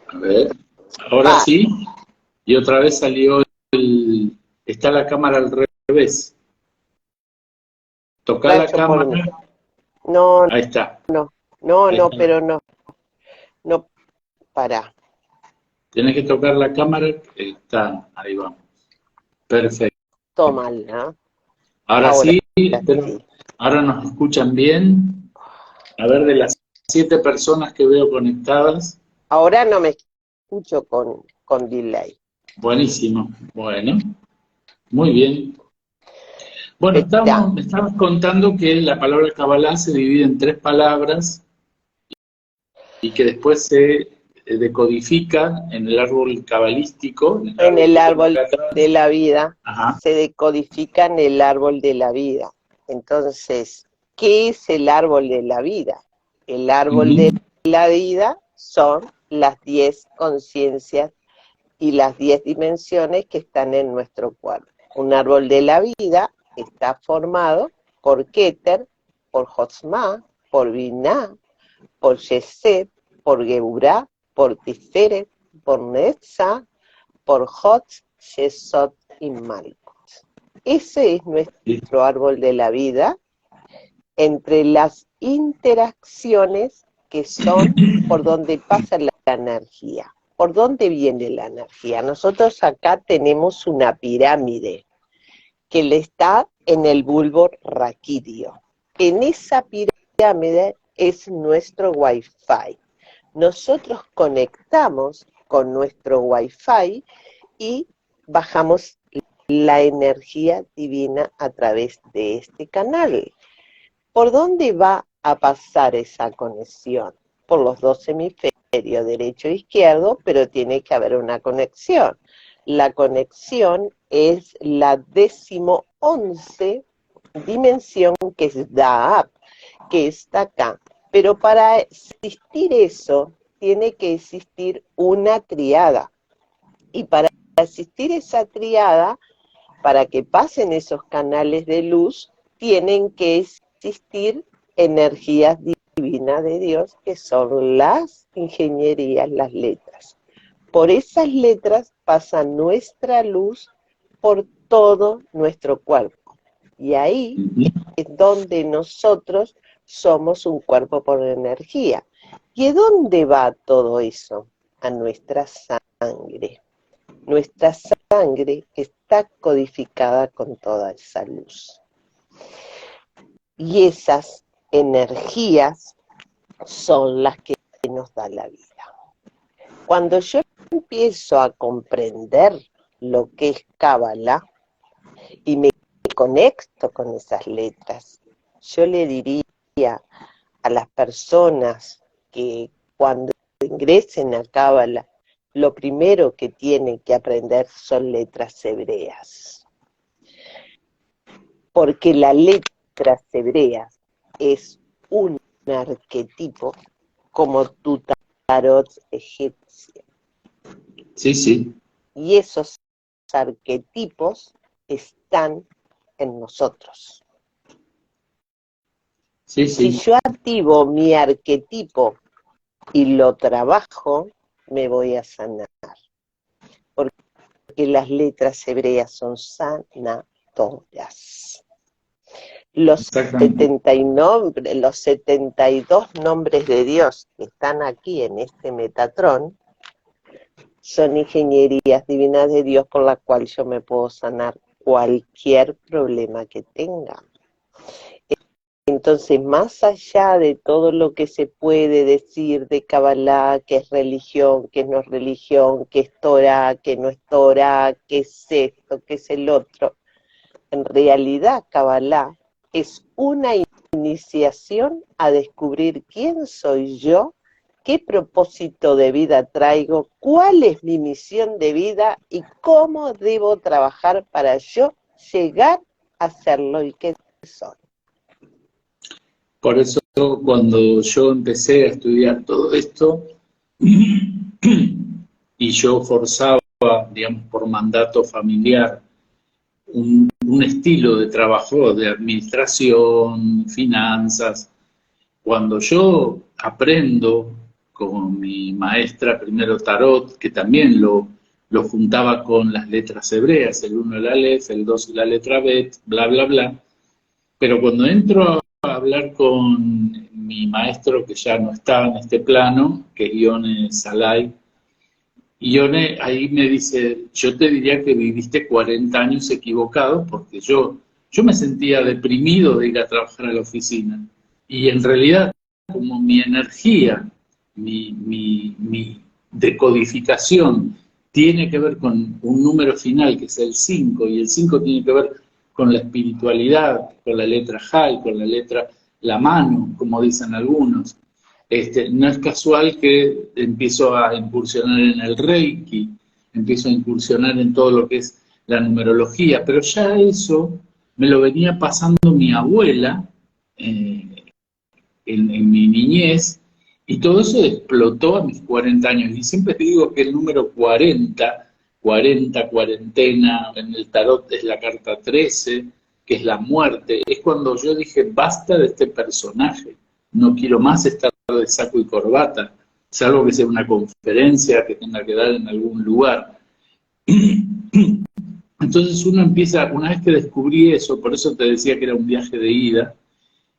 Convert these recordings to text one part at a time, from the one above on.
A ver, ahora Va, sí, y otra vez salió está la cámara al revés. Toca está la hecho por mí. cámara, No, ahí está, no, no, ahí no, está. pero no, no, para. Tienes que tocar la cámara, está, ahí vamos. Perfecto. Tómala. Ahora Ahora sí, espero, sí. ahora nos escuchan bien. A ver, de las 7 personas que veo conectadas, Ahora no me escucho con delay. buenísimo. Bueno, muy bien. Bueno, Espera, me estabas contando que la palabra Kabbalah se divide en 3 palabras y que después se decodifica en el árbol cabalístico, en el en árbol el que tengo árbol acá de atrás. la vida Ajá. se decodifica en el árbol de la vida. Entonces, ¿qué es el árbol de la vida? El árbol de Ujú. la vida son las 10 conciencias y las 10 dimensiones que están en nuestro cuerpo. Un árbol de la vida está formado por Keter, por Jotzma, por Binah, por Yesed, por Geburah, por Tiferet, por Netzah, por Hot, Yesod y Malkut. Ese es Sí, nuestro árbol de la vida entre las interacciones que son por donde pasa la energía. ¿Por dónde viene la energía? Nosotros acá tenemos una pirámide que le está en el bulbo raquídeo. En esa pirámide es nuestro Wi-Fi. Nosotros conectamos con nuestro Wi-Fi y bajamos la energía divina a través de este canal. ¿Por dónde va a pasar esa conexión? Por los dos hemisferios, derecho e izquierdo, pero tiene que haber una conexión. La conexión es la 11ª dimensión, que es Daab, que está acá. Pero para existir eso, tiene que existir una triada. Y para existir esa triada, para que pasen esos canales de luz, tienen que existir energías divinas de Dios, que son las ingenierías, las letras. Por esas letras pasa nuestra luz por todo nuestro cuerpo. Y ahí ujú. es donde nosotros somos un cuerpo por energía. ¿Y de dónde va todo eso? A nuestra sangre. Nuestra sangre está codificada con toda esa luz. Y esas energías son las que nos da la vida. Cuando yo empiezo a comprender lo que es Cábala y me conecto con esas letras, yo le diría a las personas que cuando ingresen a Cábala, lo primero que tienen que aprender son letras hebreas. Porque la letra hebrea es un arquetipo como tu tarot egipcio. Sí, sí, Y esos arquetipos están en nosotros. sí, Si sí. yo activo mi arquetipo y lo trabajo, me voy a sanar. Porque las letras hebreas son sanadoras. Los Exactamente. 72 nombres de Dios que están aquí en este Metatrón son ingenierías divinas de Dios por la cual yo me puedo sanar cualquier problema que tenga. Entonces, más allá de todo lo que se puede decir de Kabbalah, que es religión, que no es religión, que es Torah, que no es Torah, que es esto, que es el otro, en realidad Kabbalah es una iniciación a descubrir quién soy yo, qué propósito de vida traigo, cuál es mi misión de vida y cómo debo trabajar para yo llegar a ser lo que soy. Por eso cuando yo empecé a estudiar todo esto y yo forzaba, digamos, por mandato familiar, un estilo de trabajo de administración, finanzas, cuando yo aprendo con mi maestra primero Tarot, que también lo juntaba con las letras hebreas, el 1 el Aleph, el 2 la letra Bet, bla, bla, bla. Pero cuando entro a hablar con mi maestro, que ya no está en este plano, que es Ione Salai, Ione ahí me dice, yo te diría que viviste 40 años equivocado, porque yo me sentía deprimido de ir a trabajar a la oficina. Y en realidad, como mi energía, mi decodificación tiene que ver con un número final, que es el 5, y el 5 tiene que ver con la espiritualidad, con la letra Jai, con la letra la mano, como dicen algunos. No es casual que empiezo a incursionar en el Reiki, empiezo a incursionar en todo lo que es la numerología, pero ya eso me lo venía pasando mi abuela en mi niñez, y todo eso explotó a mis 40 años. Y siempre digo que el número 40, 40, cuarentena, en el tarot es la carta 13, que es la muerte. Es cuando yo dije, basta de este personaje, no quiero más estar de saco y corbata, salvo que sea una conferencia que tenga que dar en algún lugar. Entonces uno empieza, una vez que descubrí eso, por eso te decía que era un viaje de ida,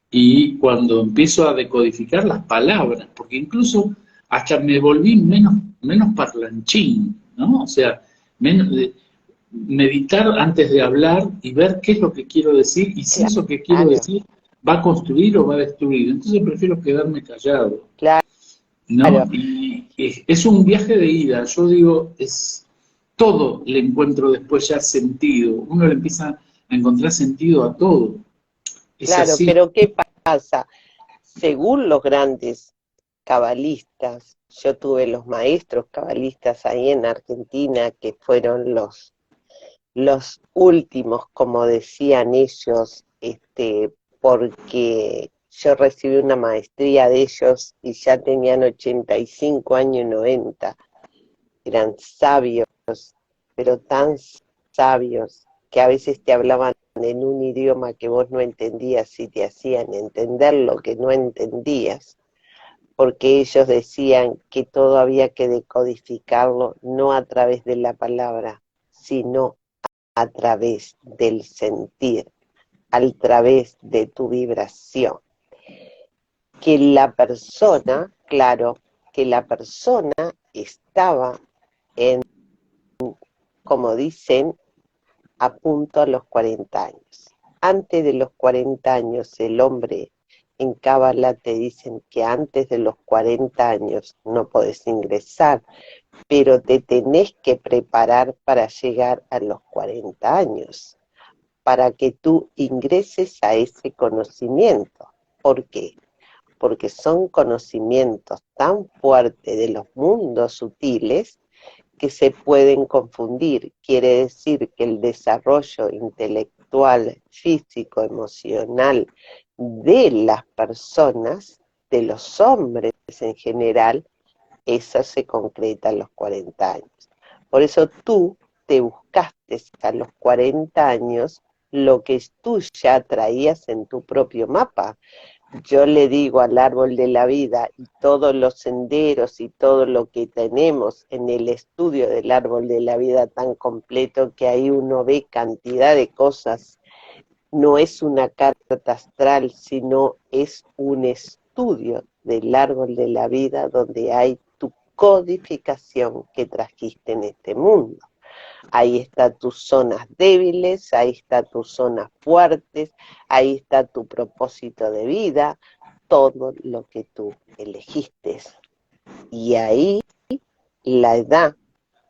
y cuando empiezo a decodificar las palabras, porque incluso hasta me volví menos parlanchín, ¿no? O sea, meditar antes de hablar y ver qué es lo que quiero decir y si eso que quiero decir va a construir o va a destruir. Entonces prefiero quedarme callado, ¿no? Y es un viaje de ida, yo digo, todo le encuentro después ya sentido, uno le empieza a encontrar sentido a todo. Claro, pero ¿qué pasa? Según los grandes cabalistas, yo tuve los maestros cabalistas ahí en Argentina, que fueron los últimos, como decían ellos, porque yo recibí una maestría de ellos y ya tenían 85 años y 90. Eran sabios, pero tan sabios que a veces te hablaban en un idioma que vos no entendías y te hacían entender lo que no entendías, porque ellos decían que todo había que decodificarlo no a través de la palabra, sino a través del sentir, a través de tu vibración. Que la persona, claro, que la persona estaba en, como dicen, a punto a los 40 años. Antes de los 40 años, el hombre en Cábala te dicen que antes de los 40 años no podés ingresar, pero te tenés que preparar para llegar a los 40 años, para que tú ingreses a ese conocimiento. ¿Por qué? Porque son conocimientos tan fuertes de los mundos sutiles que se pueden confundir. Quiere decir que el desarrollo intelectual, físico, emocional de las personas, de los hombres en general, eso se concreta a los 40 años. Por eso tú te buscaste a los 40 años lo que tú ya traías en tu propio mapa. Yo le digo al árbol de la vida y todos los senderos y todo lo que tenemos en el estudio del árbol de la vida tan completo que ahí uno ve cantidad de cosas, no es una carta astral, sino es un estudio del árbol de la vida donde hay tu codificación que trajiste en este mundo. Ahí están tus zonas débiles, ahí están tus zonas fuertes, ahí está tu propósito de vida, todo lo que tú elegiste. Y ahí la edad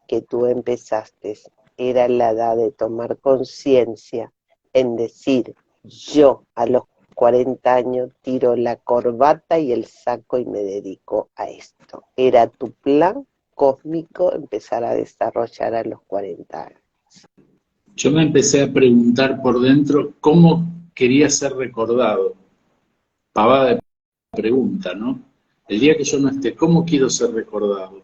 que tú empezaste era la edad de tomar conciencia en decir, yo a los 40 años tiro la corbata y el saco y me dedico a esto. Era tu plan cósmico empezar a desarrollar a los 40 años. Yo me empecé a preguntar por dentro cómo quería ser recordado. Pavada de pregunta, ¿no? El día que yo no esté, ¿cómo quiero ser recordado?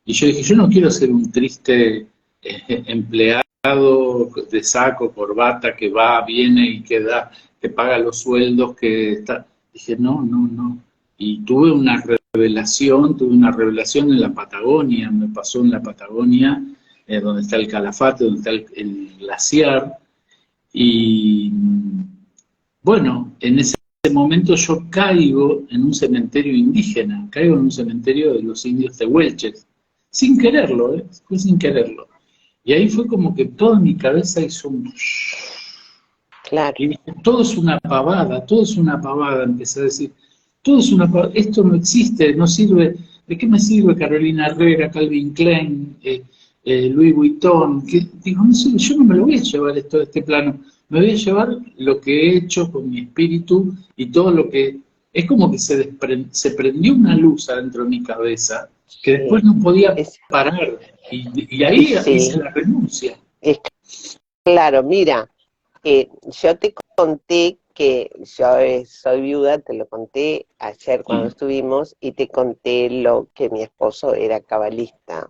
Y yo dije, yo no quiero ser un triste empleado de saco, corbata, que va, viene y que da, que paga los sueldos, que está... Dije, no. Y tuve una revelación, tuve una revelación en la Patagonia, me pasó en la Patagonia, donde está el Calafate, donde está el glaciar, y bueno, en ese momento yo caigo en un cementerio indígena, caigo en un cementerio de los indios tehuelches, sin quererlo, fue sin quererlo. Y ahí fue como que toda mi cabeza hizo un... Claro. Y dije, todo es una pavada, empecé a decir, todo es una pavada, esto no existe, no sirve, ¿de qué me sirve Carolina Herrera, Calvin Klein, Louis Vuitton? Digo, no sé, yo no me lo voy a llevar esto de este plano, me voy a llevar lo que he hecho con mi espíritu y todo lo que... Es como que se prendió una luz adentro de mi cabeza que después no podía parar, y ahí hice la renuncia. Es claro, mira, yo te conté que yo soy viuda, te lo conté ayer cuando estuvimos, y te conté lo que mi esposo era cabalista.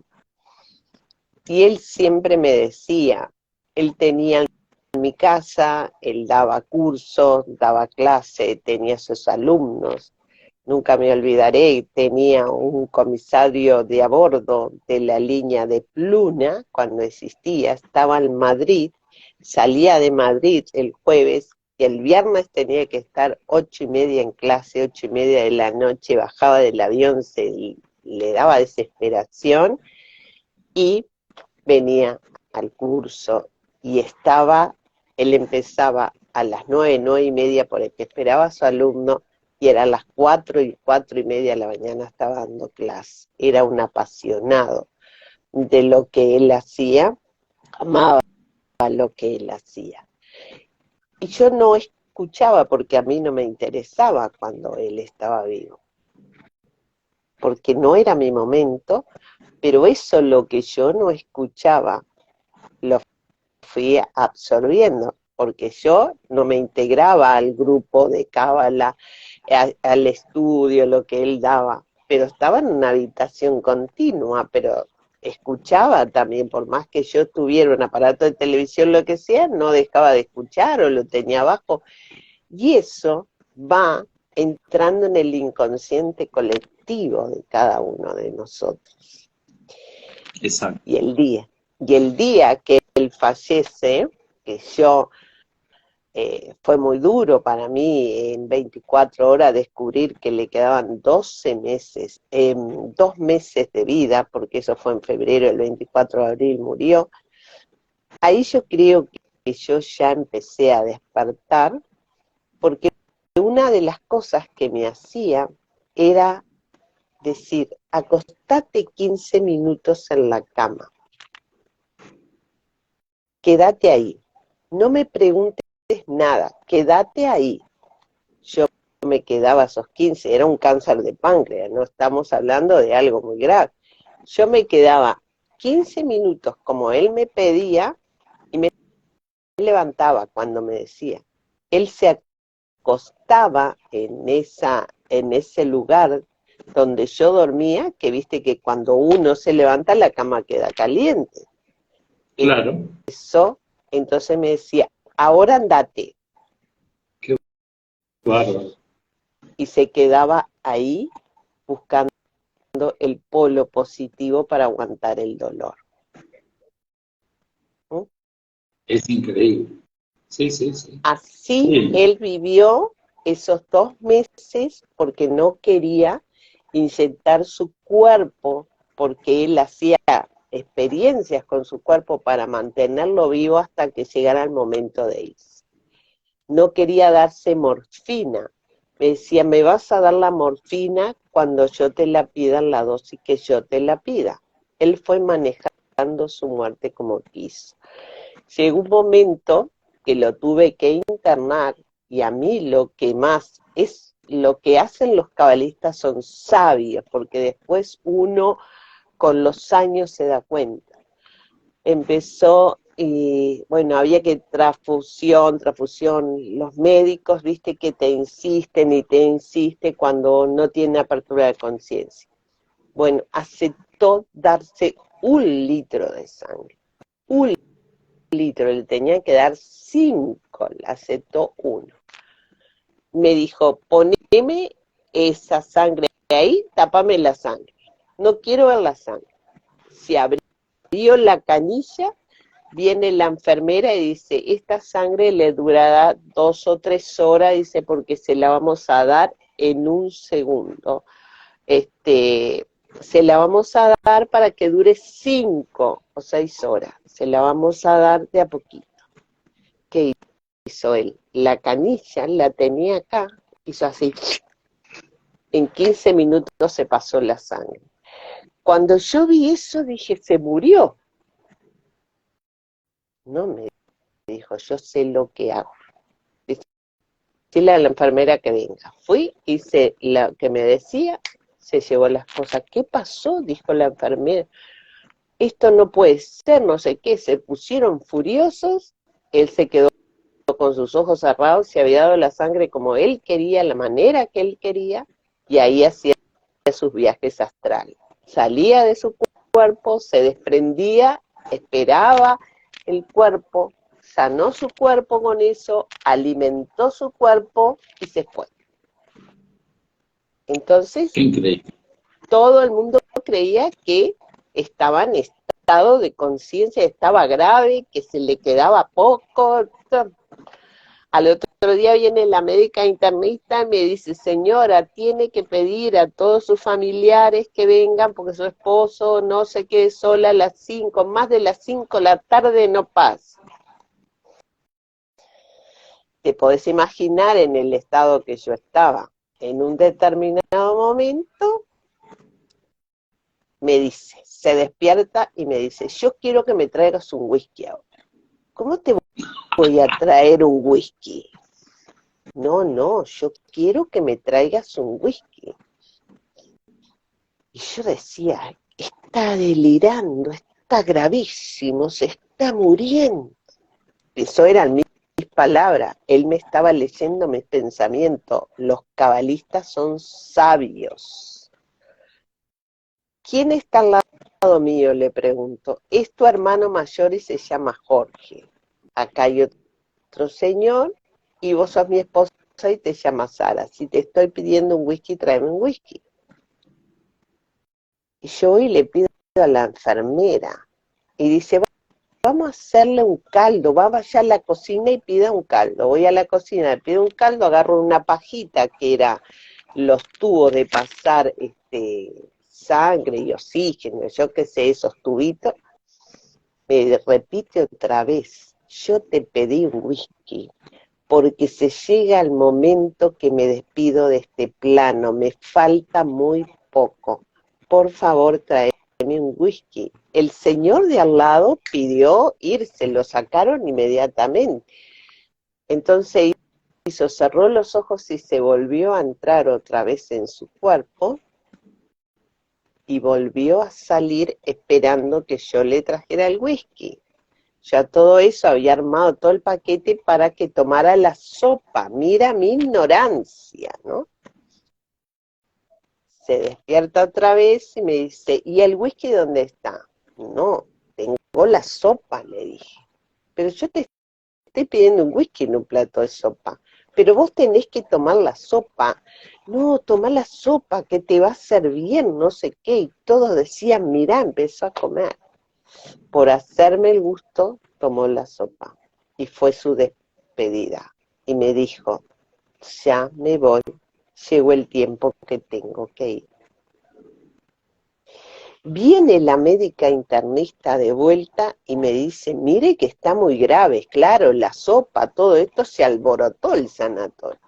Y él siempre me decía, él tenía en mi casa, él daba cursos, daba clase, tenía sus alumnos. Nunca me olvidaré, tenía un comisario de a bordo de la línea de Pluna, cuando existía, estaba en Madrid, salía de Madrid el jueves, y el viernes tenía que estar 8:30 en clase, 8:30 de la noche, bajaba del avión, le daba desesperación, y venía al curso, y él empezaba a las 9:30, por el que esperaba a su alumno, y era a las 4:30 de la mañana estaba dando clase. Era un apasionado de lo que él hacía, amaba lo que él hacía. Y yo no escuchaba, porque a mí no me interesaba cuando él estaba vivo, porque no era mi momento, pero eso, lo que yo no escuchaba, lo fui absorbiendo, porque yo no me integraba al grupo de cábala, al estudio, lo que él daba, pero estaba en una habitación continua, pero escuchaba también, por más que yo tuviera un aparato de televisión, lo que sea, no dejaba de escuchar o lo tenía abajo, y eso va entrando en el inconsciente colectivo de cada uno de nosotros. Exacto. Y el día que él fallece, que yo fue muy duro para mí en 24 horas descubrir que le quedaban 12 meses, 2 meses de vida, porque eso fue en febrero, el 24 de abril murió. Ahí yo creo que yo ya empecé a despertar, porque una de las cosas que me hacía era decir, acostate 15 minutos en la cama, quédate ahí, no me preguntes nada, quédate ahí. Yo me quedaba esos 15, era un cáncer de páncreas, no estamos hablando de algo muy grave. Yo me quedaba 15 minutos como él me pedía, y me levantaba cuando me decía. Él se acostaba en ese lugar donde yo dormía, que viste que cuando uno se levanta la cama queda caliente. Claro. Eso, entonces me decía, ahora andate. Qué bárbaro. Y se quedaba ahí buscando el polo positivo para aguantar el dolor. ¿Mm? Es increíble. Sí. Así Sí. él vivió esos 2 meses, porque no quería inyectar su cuerpo, porque él hacía experiencias con su cuerpo para mantenerlo vivo hasta que llegara el momento de irse. No quería darse morfina. Me decía, me vas a dar la morfina cuando yo te la pida en la dosis que yo te la pida. Él fue manejando su muerte como quiso. Llegó un momento que lo tuve que internar, y a mí lo que más es lo que hacen los cabalistas son sabios, porque después uno con los años se da cuenta. Empezó, y bueno, había que transfusión, los médicos, viste que te insisten y te insisten cuando no tiene apertura de conciencia. Bueno, aceptó darse 1 litro de sangre, 1 litro, le tenían que dar 5, le aceptó 1. Me dijo, poneme esa sangre ahí tapame la sangre. No quiero ver la sangre. Se abrió la canilla, viene la enfermera y dice, esta sangre le durará 2 o 3 horas, dice, porque se la vamos a dar en un segundo. Se la vamos a dar para que dure 5 o 6 horas. Se la vamos a dar de a poquito. ¿Qué hizo él? La canilla la tenía acá, hizo así. En 15 minutos se pasó la sangre. Cuando yo vi eso, dije, se murió. No, me dijo, yo sé lo que hago. Dile a la enfermera que venga. Fui, hice lo que me decía, se llevó las cosas. ¿Qué pasó? Dijo la enfermera. Esto no puede ser, no sé qué. Se pusieron furiosos. Él se quedó con sus ojos cerrados, se había dado la sangre como él quería, la manera que él quería, y ahí hacía sus viajes astrales. Salía de su cuerpo, se desprendía, esperaba el cuerpo, sanó su cuerpo con eso, alimentó su cuerpo y se fue. Entonces, Increíble. todo el mundo creía que estaba en estado de conciencia, estaba grave, que se le quedaba poco. Al otro día viene la médica internista y me dice, señora, tiene que pedir a todos sus familiares que vengan porque su esposo no se quede sola a las 5, más de las 5 de la tarde no pasa. Te podés imaginar en el estado que yo estaba. En un determinado momento me dice, se despierta y me dice, yo quiero que me traigas un whisky ahora. ¿Cómo te voy a traer un whisky? No, yo quiero que me traigas un whisky. Y yo decía, está delirando, está gravísimo, se está muriendo. Eso eran mis palabras, él me estaba leyendo mis pensamientos. Los cabalistas son sabios. ¿Quién está al lado mío? Le pregunto. Es tu hermano mayor y se llama Jorge. Acá hay otro señor y vos sos mi esposa y te llamas Sara. Si te estoy pidiendo un whisky, tráeme un whisky. Y yo voy y le pido a la enfermera. Y dice, vamos a hacerle un caldo. Va allá a la cocina y pida un caldo. Voy a la cocina, le pido un caldo, agarro una pajita que era los tubos de pasar sangre y oxígeno, yo qué sé, esos tubitos. Me repite otra vez, yo te pedí un whisky, porque se llega el momento que me despido de este plano, me falta muy poco. Por favor, tráeme un whisky. El señor de al lado pidió irse, lo sacaron inmediatamente. Entonces cerró los ojos y se volvió a entrar otra vez en su cuerpo y volvió a salir esperando que yo le trajera el whisky. Ya todo eso había armado todo el paquete para que tomara la sopa. Mira mi ignorancia, ¿no? Se despierta otra vez y me dice, ¿y el whisky dónde está? No, tengo la sopa, le dije. Pero yo te estoy pidiendo un whisky en un plato de sopa. Pero vos tenés que tomar la sopa. No, toma la sopa que te va a hacer bien, no sé qué. Y todos decían, mirá, empezó a comer. Por hacerme el gusto, tomó la sopa. Y fue su despedida. Y me dijo, ya me voy, llegó el tiempo que tengo que ir. Viene la médica internista de vuelta y me dice, mire que está muy grave, claro, la sopa, todo esto se alborotó el sanatorio.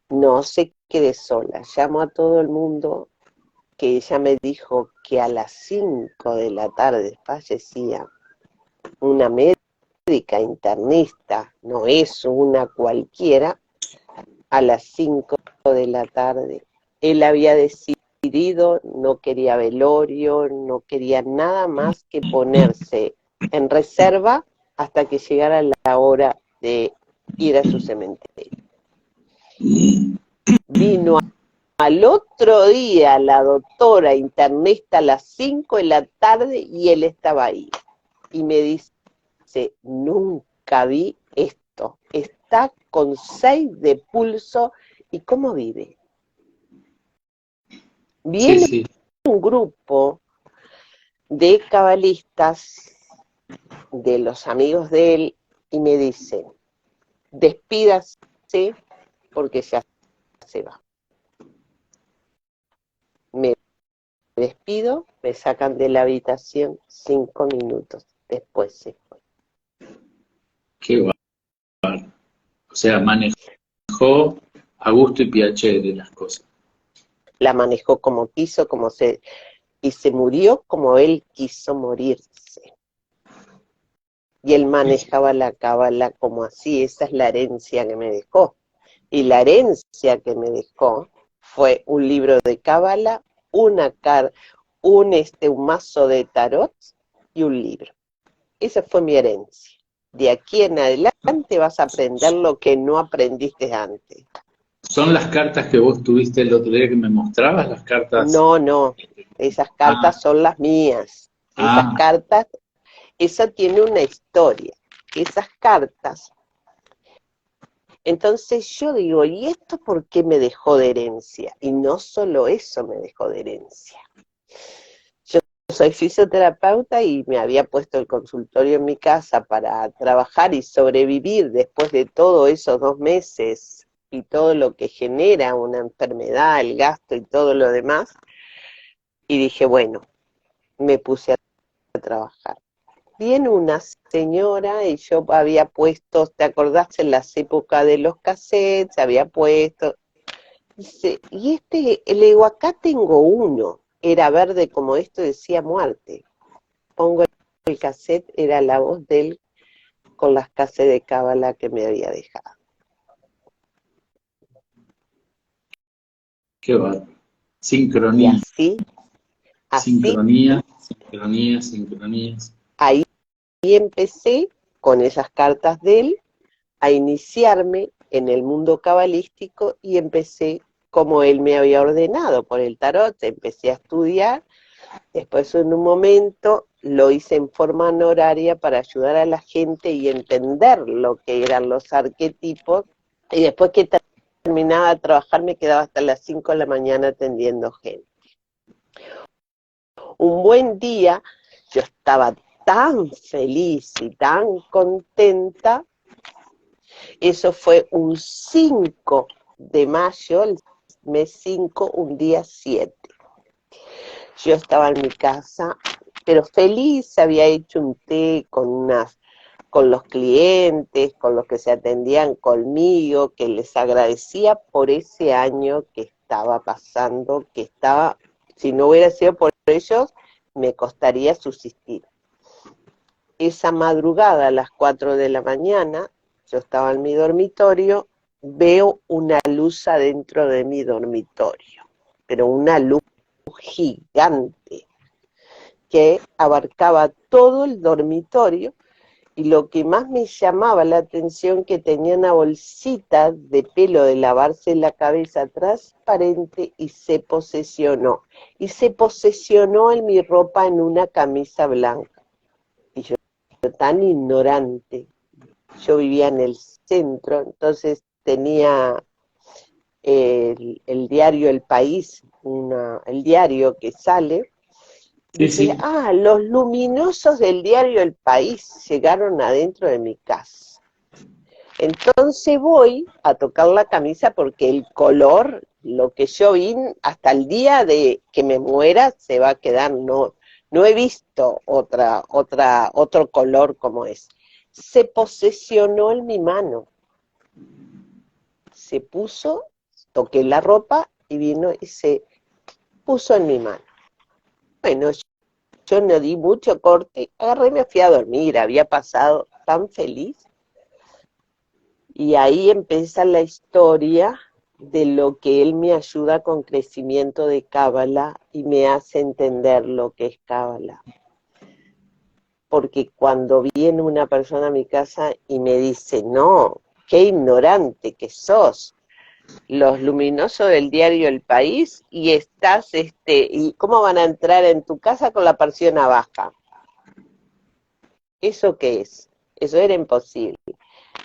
No se quede sola, llamo a todo el mundo, que ella me dijo que a las 5 de la tarde fallecía una médica internista, no es una cualquiera, a las 5 de la tarde. Él había decidido, no quería velorio, no quería nada más que ponerse en reserva hasta que llegara la hora de ir a su cementerio. Vino al otro día la doctora internista a las 5 de la tarde y él estaba ahí. Y me dice, nunca vi esto, está con 6 de pulso, ¿y cómo vive? Sí, Viene sí. un grupo de cabalistas, de los amigos de él, y me dicen, despídase porque ya se va. Me despido, me sacan de la habitación 5 minutos después se fue. Qué va. O sea, manejó a gusto y piacere las cosas. La manejó como quiso, y se murió como él quiso morirse. Y él manejaba la cábala como así, esa es la herencia que me dejó. Y la herencia que me dejó fue un libro de cábala, un mazo de tarot y un libro. Esa fue mi herencia. De aquí en adelante vas a aprender lo que no aprendiste antes. ¿Son las cartas que vos tuviste el otro día que me mostrabas? Las cartas. No, no, esas Ah, cartas son las mías. Esas ah, cartas, esa tiene una historia. Esas cartas. Entonces yo digo, ¿y esto por qué me dejó de herencia? Y no solo eso me dejó de herencia. Yo soy fisioterapeuta y me había puesto el consultorio en mi casa para trabajar y sobrevivir después de todos esos 2 meses y todo lo que genera una enfermedad, el gasto y todo lo demás. Y dije, bueno, me puse a trabajar. Viene una señora y yo había puesto, ¿te acordás en las épocas de los cassettes? Había puesto, dice, le digo, acá tengo uno, era verde como esto, decía muerte. Pongo el cassette, era la voz de él con las cassettes de cábala que me había dejado. qué bárbaro. Y Sincronía, así, sincronía, sincronía, sincronías. ahí empecé con esas cartas de él a iniciarme en el mundo cabalístico y empecé como él me había ordenado por el tarot, empecé a estudiar, después en un momento lo hice en forma honoraria para ayudar a la gente y entender lo que eran los arquetipos, y después que terminaba de trabajar me quedaba hasta las 5 de la mañana atendiendo gente. Un buen día yo estaba tan feliz y tan contenta. Eso fue un 5 de mayo, el mes 5, un día 7. Yo estaba en mi casa, pero feliz, había hecho un té con los clientes, con los que se atendían conmigo, que les agradecía por ese año que estaba pasando, si no hubiera sido por ellos, me costaría subsistir. Esa madrugada a las 4 de la mañana, yo estaba en mi dormitorio, veo una luz adentro de mi dormitorio, pero una luz gigante que abarcaba todo el dormitorio, y lo que más me llamaba la atención que tenía una bolsita de pelo de lavarse la cabeza transparente y se posesionó en mi ropa en una camisa blanca. Y yo tan ignorante, yo vivía en el centro, entonces tenía el diario El País, el diario que sale, Sí, dije, sí. los luminosos del diario El País llegaron adentro de mi casa. Entonces voy a tocar la camisa porque el color, lo que yo vi, hasta el día de que me muera se va a quedar, no he visto otro color como es. Se posesionó en mi mano, se puso, toqué la ropa y vino y se puso en mi mano. Bueno, yo no di mucho corte, agarré y me fui a dormir, había pasado tan feliz. Y ahí empieza la historia de lo que él me ayuda con crecimiento de Cábala y me hace entender lo que es Cábala. Porque cuando viene una persona a mi casa y me dice, no, qué ignorante que sos, los luminosos del diario El País, y ¿y cómo van a entrar en tu casa con la persiana baja? ¿Eso qué es? Eso era imposible.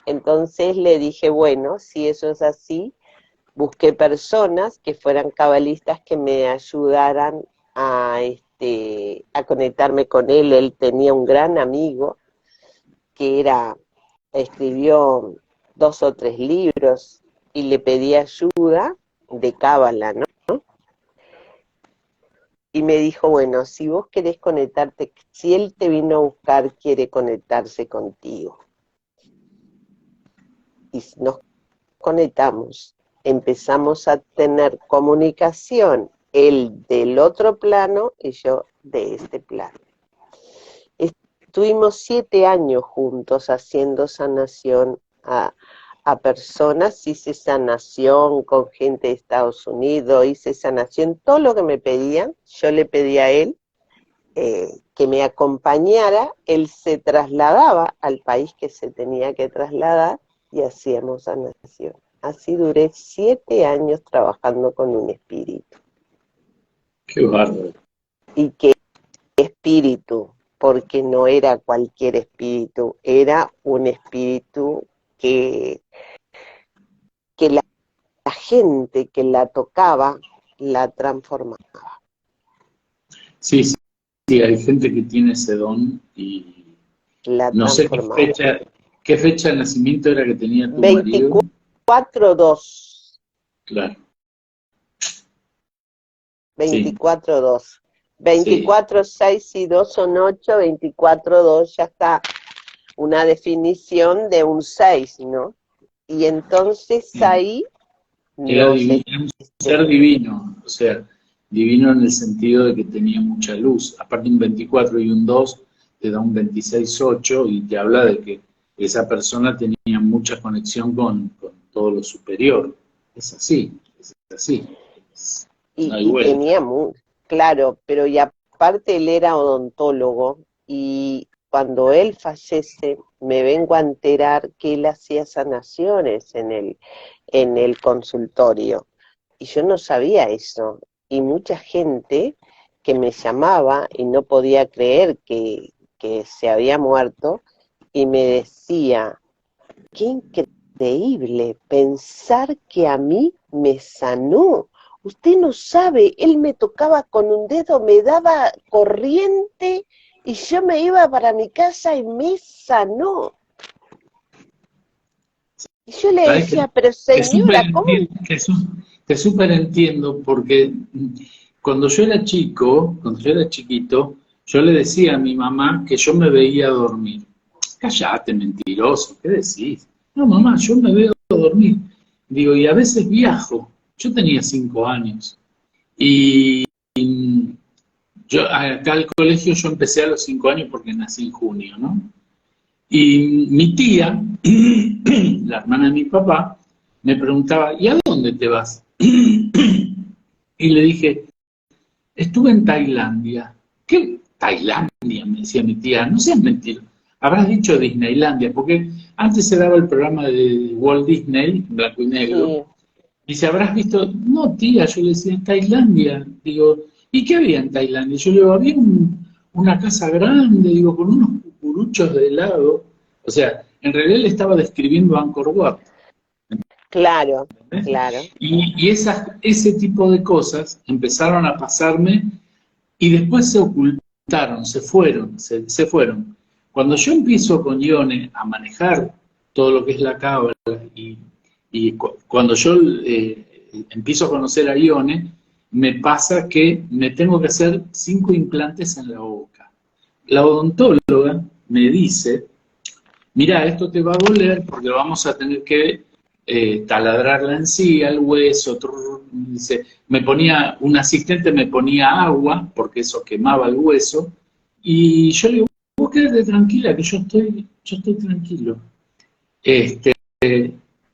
Entonces le dije, bueno, si eso es así, busqué personas que fueran cabalistas que me ayudaran a conectarme con él. Él tenía un gran amigo que escribió 2 o 3 libros y le pedí ayuda de cábala, ¿no? Y me dijo, bueno, si vos querés conectarte, si él te vino a buscar, quiere conectarse contigo. Y nos conectamos, empezamos a tener comunicación, él del otro plano y yo de este plano. Estuvimos 7 años juntos haciendo sanación a personas, hice sanación con gente de Estados Unidos, hice sanación, todo lo que me pedían, yo le pedí a él que me acompañara, él se trasladaba al país que se tenía que trasladar y hacíamos sanación. Así duré 7 años trabajando con un espíritu. Qué bárbaro. ¿Y qué espíritu? Porque no era cualquier espíritu, era un espíritu que la gente que la tocaba la transformaba. Sí, sí, sí, hay gente que tiene ese don y La no sé qué fecha de nacimiento era que tenía tu marido. 24-2. Claro. 24-2. 24, 6 y 2 son 8, 24-2 ya está una definición de un 6, ¿no? Y entonces ahí Era no sé. un ser divino, o sea, divino en el sentido de que tenía mucha luz. Aparte un 24 y un 2 te da un 26-8 y te habla de que esa persona tenía mucha conexión con todo lo superior. Es así, es así. No hay Y vuelta. tenía claro, pero y aparte él era odontólogo y cuando él fallece me vengo a enterar que él hacía sanaciones en el consultorio y yo no sabía eso y mucha gente que me llamaba y no podía creer que se había muerto y me decía, qué increíble pensar que a mí me sanó. Usted no sabe, él me tocaba con un dedo, me daba corriente y yo me iba para mi casa y me sanó. Y yo le decía, pero señora, ¿cómo? Te súper entiendo porque cuando yo era chiquito, yo le decía a mi mamá que yo me veía dormir. Cállate, mentiroso, ¿qué decís? No, mamá, yo me veo dormir. Digo, y a veces viajo. Yo tenía 5 años. Y yo acá al colegio yo empecé a los 5 años porque nací en junio, ¿no? Y mi tía, la hermana de mi papá, me preguntaba, ¿y a dónde te vas? Y le dije, estuve en Tailandia. ¿Qué Tailandia? Me decía mi tía, no seas mentira. Habrás dicho Disneylandia, porque antes se daba el programa de Walt Disney, en blanco y negro. Sí. Dice, ¿habrás visto? No, tía, yo le decía, Tailandia. Digo, ¿y qué había en Tailandia? Yo le digo, había una casa grande, digo, con unos cucuruchos de helado. O sea, en realidad le estaba describiendo Angkor Wat. Claro, ¿Entendés? claro. Y ese tipo de cosas empezaron a pasarme y después se ocultaron, se fueron. Cuando yo empiezo con Ione a manejar todo lo que es la cábala cuando yo empiezo a conocer a Ione, me pasa que me tengo que hacer 5 implantes en la boca. La odontóloga me dice, mira, esto te va a doler porque vamos a tener que taladrar la encía, el hueso, dice, un asistente me ponía agua porque eso quemaba el hueso y yo le digo, vos quédate tranquila que yo estoy tranquilo.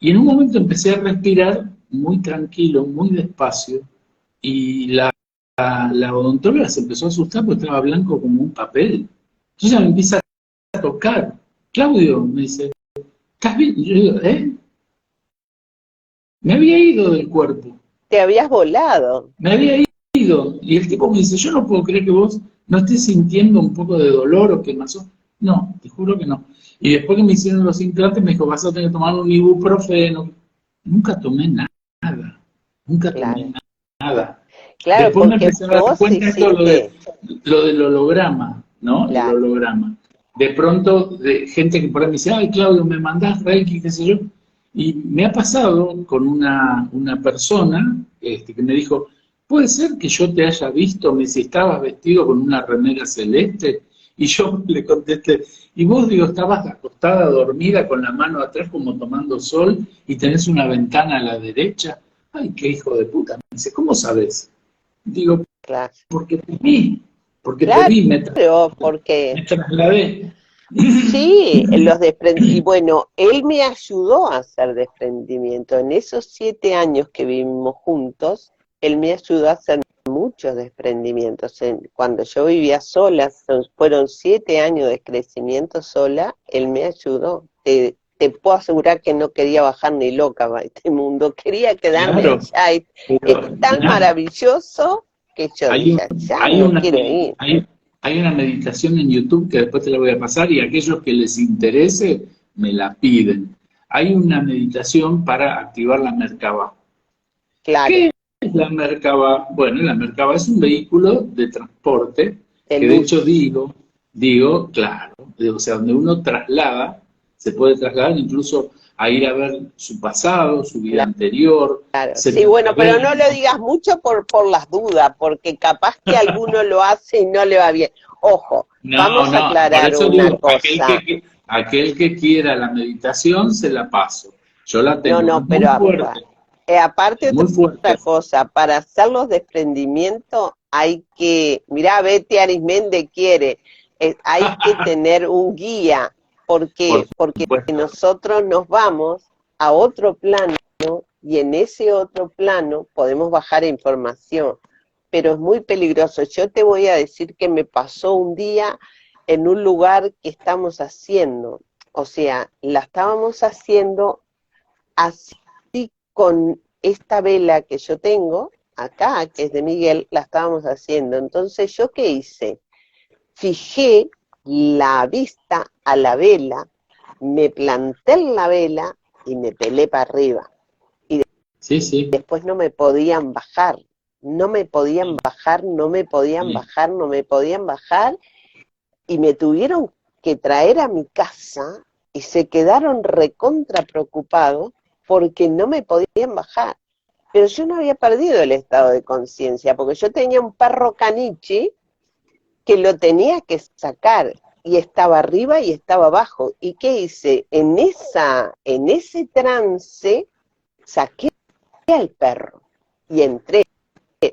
Y en un momento empecé a respirar muy tranquilo, muy despacio y la odontóloga se empezó a asustar porque estaba blanco como un papel. Entonces me empieza a tocar. Claudio, me dice, ¿estás bien? Y yo digo, ¿eh? Me había ido del cuerpo. Te habías volado. Me había ido. Y el tipo me dice, yo no puedo creer que vos no estés sintiendo un poco de dolor o quemazón. No, te juro que no. Y después que me hicieron los implantes me dijo, vas a tener que tomar un ibuprofeno. Nunca tomé nada. nunca claro. tomé nada. Claro, Después me porque empecé a dar vos cuenta de esto, hiciste, lo del holograma, ¿no? El claro, holograma. De pronto, de gente que por ahí me dice, ay, Claudio, me mandás Reiki, qué sé yo. Y me ha pasado con una persona que me dijo, ¿puede ser que yo te haya visto? Me dice, ¿estabas vestido con una remera celeste? Y yo le contesté, y vos, digo, estabas acostada, dormida, con la mano atrás como tomando sol, y tenés una ventana a la derecha. Ay, qué hijo de puta. Me dice, ¿cómo sabes? Digo, claro, porque te claro, vi, porque me trasladé. sí, y bueno, él me ayudó a hacer desprendimiento. En esos 7 años que vivimos juntos, él me ayudó a hacer muchos desprendimientos. Cuando yo vivía sola, fueron 7 años de crecimiento sola, él me ayudó. Te puedo asegurar que no quería bajar ni loca a este mundo, quería quedarme Claro, allá. Es pero tan mirá, maravilloso que yo hay, dije, ya hay, no una, quiero ir. hay una meditación en YouTube que después te la voy a pasar y aquellos que les interese me la piden. Hay una meditación para activar la Merkabah. Claro, ¿Qué es la Merkabah? Bueno, la Merkabah es un vehículo de transporte de que de hecho luz. claro, o sea, donde uno traslada, se puede trasladar incluso a ir a ver su pasado, su vida anterior, Claro, se sí, te bueno, pero revela. no lo digas mucho por las dudas, porque capaz que alguno lo hace y no le va bien. Ojo, No, vamos a no, por aclarar eso una digo, cosa. aquel que quiera la meditación se la paso. Yo la No, tengo, no, es muy pero fuerte, aparte es muy otra fuerte. cosa, para hacer los desprendimientos hay que, mirá, Betty Arismendi quiere, hay que tener un guía. ¿Por Por qué? Porque supuesto. nosotros nos vamos a otro plano y en ese otro plano podemos bajar información, pero es muy peligroso. Yo te voy a decir que me pasó un día en un lugar que estamos haciendo, o sea, la estábamos haciendo así con esta vela que yo tengo acá, que es de Miguel, la estábamos haciendo. Entonces, ¿yo qué hice? Fijé la vista a la vela, me planté en la vela y me pelé para arriba. Y Sí, sí, después no me podían bajar, no me podían bajar, no me podían sí. bajar, no me podían bajar, y me tuvieron que traer a mi casa y se quedaron recontra preocupados porque no me podían bajar. Pero yo no había perdido el estado de conciencia, porque yo tenía un perro caniche que lo tenía que sacar, y estaba arriba y estaba abajo. ¿Y qué hice? En ese trance saqué al perro y entré.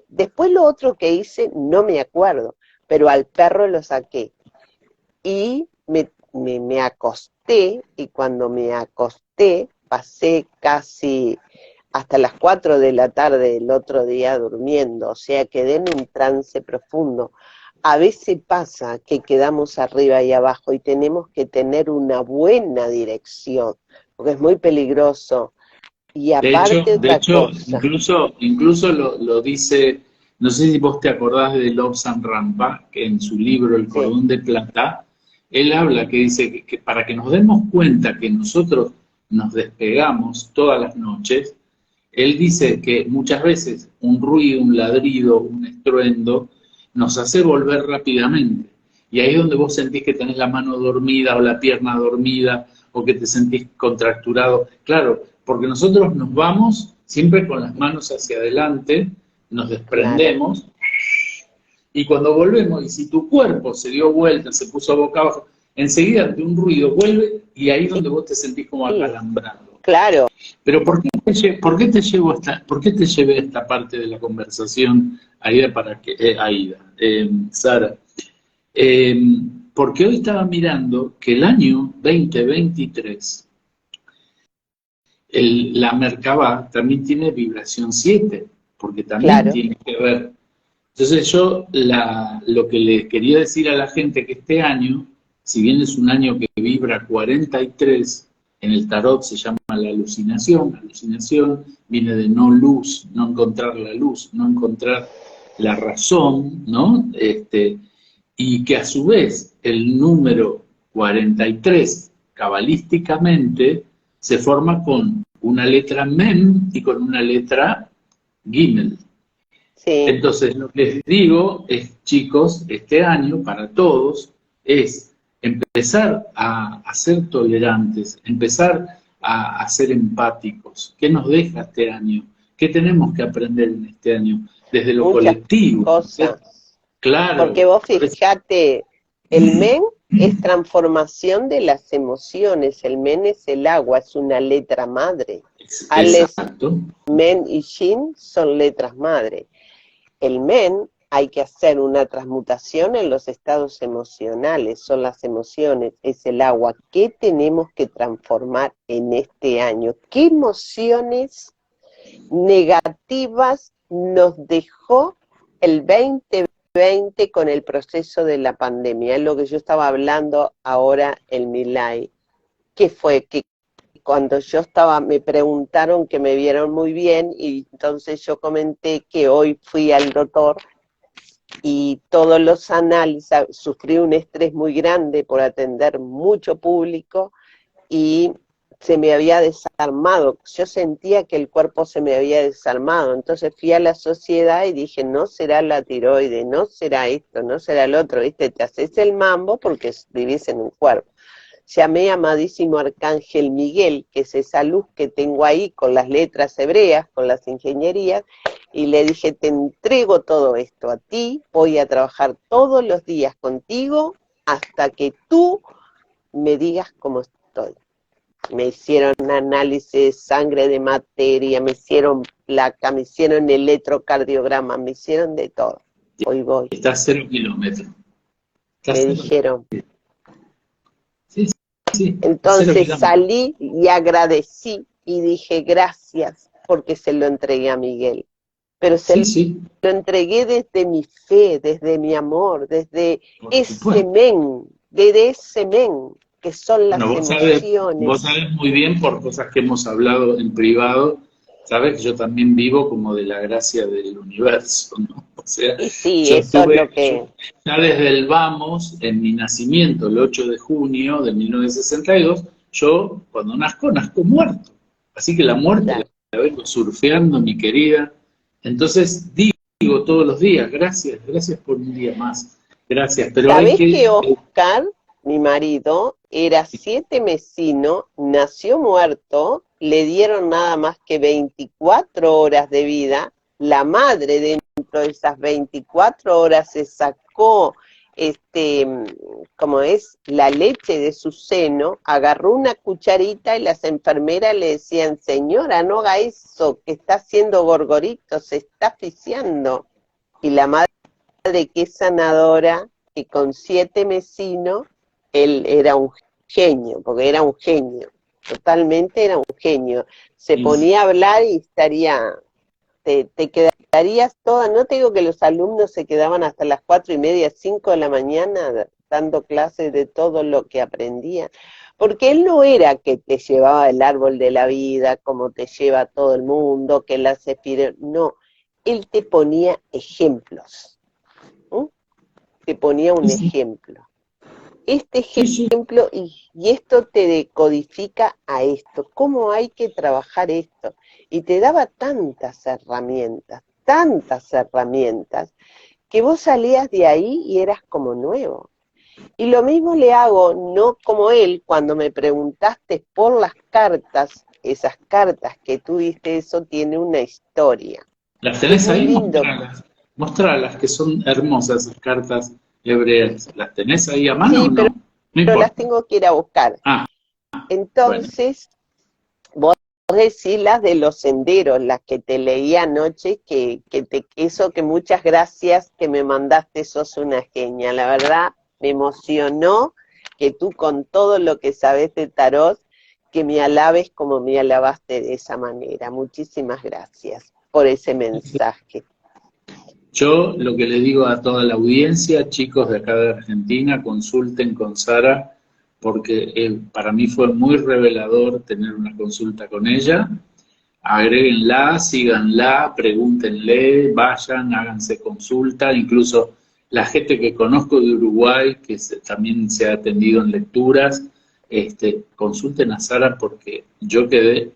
Después lo otro que hice no me acuerdo, pero al perro lo saqué. Y me acosté, y cuando me acosté pasé casi hasta las 4 de la tarde del otro día durmiendo, o sea, quedé en un trance profundo. A veces pasa que quedamos arriba y abajo y tenemos que tener una buena dirección, porque es muy peligroso. Y aparte De otra hecho, cosa, incluso lo dice, no sé si vos te acordás de Lobsang Rampa, que en su libro El sí, Cordón de Plata, él habla que dice que para que nos demos cuenta que nosotros nos despegamos todas las noches, él dice que muchas veces un ruido, un ladrido, un estruendo, nos hace volver rápidamente. Y ahí es donde vos sentís que tenés la mano dormida o la pierna dormida o que te sentís contracturado. Claro, porque nosotros nos vamos siempre con las manos hacia adelante, nos claro. desprendemos y cuando volvemos, y si tu cuerpo se dio vuelta, se puso boca abajo, enseguida ante un ruido vuelve y ahí es Sí, donde vos te sentís como acalambrado. claro. Pero ¿por qué te llevé a esta parte de la conversación, Aida, Sara? Eh, Porque hoy estaba mirando que el año 2023, la Merkabah también tiene vibración 7, porque también Claro, tiene que ver. Entonces lo que le quería decir a la gente que este año, si bien es un año que vibra 43, en el tarot se llama la alucinación viene de no luz, no encontrar la luz, no encontrar la razón, ¿no? Y que a su vez el número 43, cabalísticamente, se forma con una letra Mem y con una letra Gimel. Sí. Entonces, lo que les digo es, chicos, este año para todos es empezar a ser tolerantes, empezar a ser empáticos. ¿Qué nos deja este año? ¿Qué tenemos que aprender en este año? Desde lo Muchas colectivo. cosas. Porque Claro. vos fijate, el men es transformación de las emociones, el men es el agua, es una letra madre. Aleph, Exacto. men y shin son letras madre. El men hay que hacer una transmutación en los estados emocionales, son las emociones, es el agua. ¿Qué tenemos que transformar en este año? ¿Qué emociones negativas nos dejó el 2020 con el proceso de la pandemia? Es lo que yo estaba hablando ahora en mi live, que fue que cuando yo estaba, me preguntaron que me vieron muy bien y entonces yo comenté que hoy fui al doctor y todos los análisis, sufrí un estrés muy grande por atender mucho público y se me había desarmado, yo sentía que el cuerpo se me había desarmado, entonces fui a la sociedad y dije, no será la tiroide, no será esto, no será el otro, ¿viste? Te haces el mambo porque vivís en un cuerpo. Llamé a amadísimo Arcángel Miguel, que es esa luz que tengo ahí con las letras hebreas, con las ingenierías, y le dije, te entrego todo esto a ti, voy a trabajar todos los días contigo hasta que tú me digas cómo estoy. Me hicieron análisis de sangre, de materia, me hicieron placa, me hicieron electrocardiograma, me hicieron de todo. Hoy voy. Está a 0 kilómetros. Me dijeron. Sí, sí, a 0 Entonces kilómetros. salí y agradecí y dije gracias porque se lo entregué a Miguel. Pero se lo entregué desde mi fe, desde mi amor, desde ese men, desde ese men, que son las emociones. Vos sabés muy bien por cosas que hemos hablado en privado, sabes que yo también vivo como de la gracia del universo, ¿no? O sea, Y sí, yo eso es lo que... ya desde el vamos, en mi nacimiento, el 8 de junio de 1962, yo cuando nazco muerto. Así que la muerte la vengo surfeando, mi querida. Entonces digo todos los días, gracias, gracias por un día más. Gracias, pero hay ¿Sabés que... que Oscar, mi marido, era 7 mesino, nació muerto, le dieron nada más que 24 horas de vida, la madre dentro de esas 24 horas se sacó, como es, la leche de su seno, agarró una cucharita y las enfermeras le decían, señora, no haga eso, que está haciendo gorgorito, se está asfixiando. Y la madre, que es sanadora, que con 7 mesinos, él era un genio, porque era un genio, totalmente era un genio. Se ponía a hablar y te quedarías toda, no te digo que los alumnos se quedaban hasta las 4:30, 5 de la mañana, dando clases de todo lo que aprendían, porque él no era que te llevaba el árbol de la vida, como te lleva todo el mundo, que las no, él te ponía ejemplos. Te ponía un ejemplo. Este ejemplo, y esto te decodifica a esto, cómo hay que trabajar esto. Y te daba tantas herramientas, que vos salías de ahí y eras como nuevo. Y lo mismo le hago, no como él, cuando me preguntaste por las cartas, esas cartas que tú diste, eso tiene una historia. ¿Las tenés Es muy ahí? lindo. Mostralas, que son hermosas esas cartas hebreas. ¿Las tenés ahí a mano Sí, o no? pero No importa. las tengo que ir a buscar. Entonces, vos decís las de los senderos, las que te leí anoche, eso que muchas gracias que me mandaste, sos una genia. La verdad, me emocionó que tú con todo lo que sabes de tarot, que me alabes como me alabaste de esa manera. Muchísimas gracias por ese mensaje. Yo lo que le digo a toda la audiencia, chicos de acá de Argentina, consulten con Sara, porque para mí fue muy revelador tener una consulta con ella. Agréguenla, síganla, pregúntenle, vayan, háganse consulta, incluso la gente que conozco de Uruguay, que también se ha atendido en lecturas, consulten a Sara porque yo quedé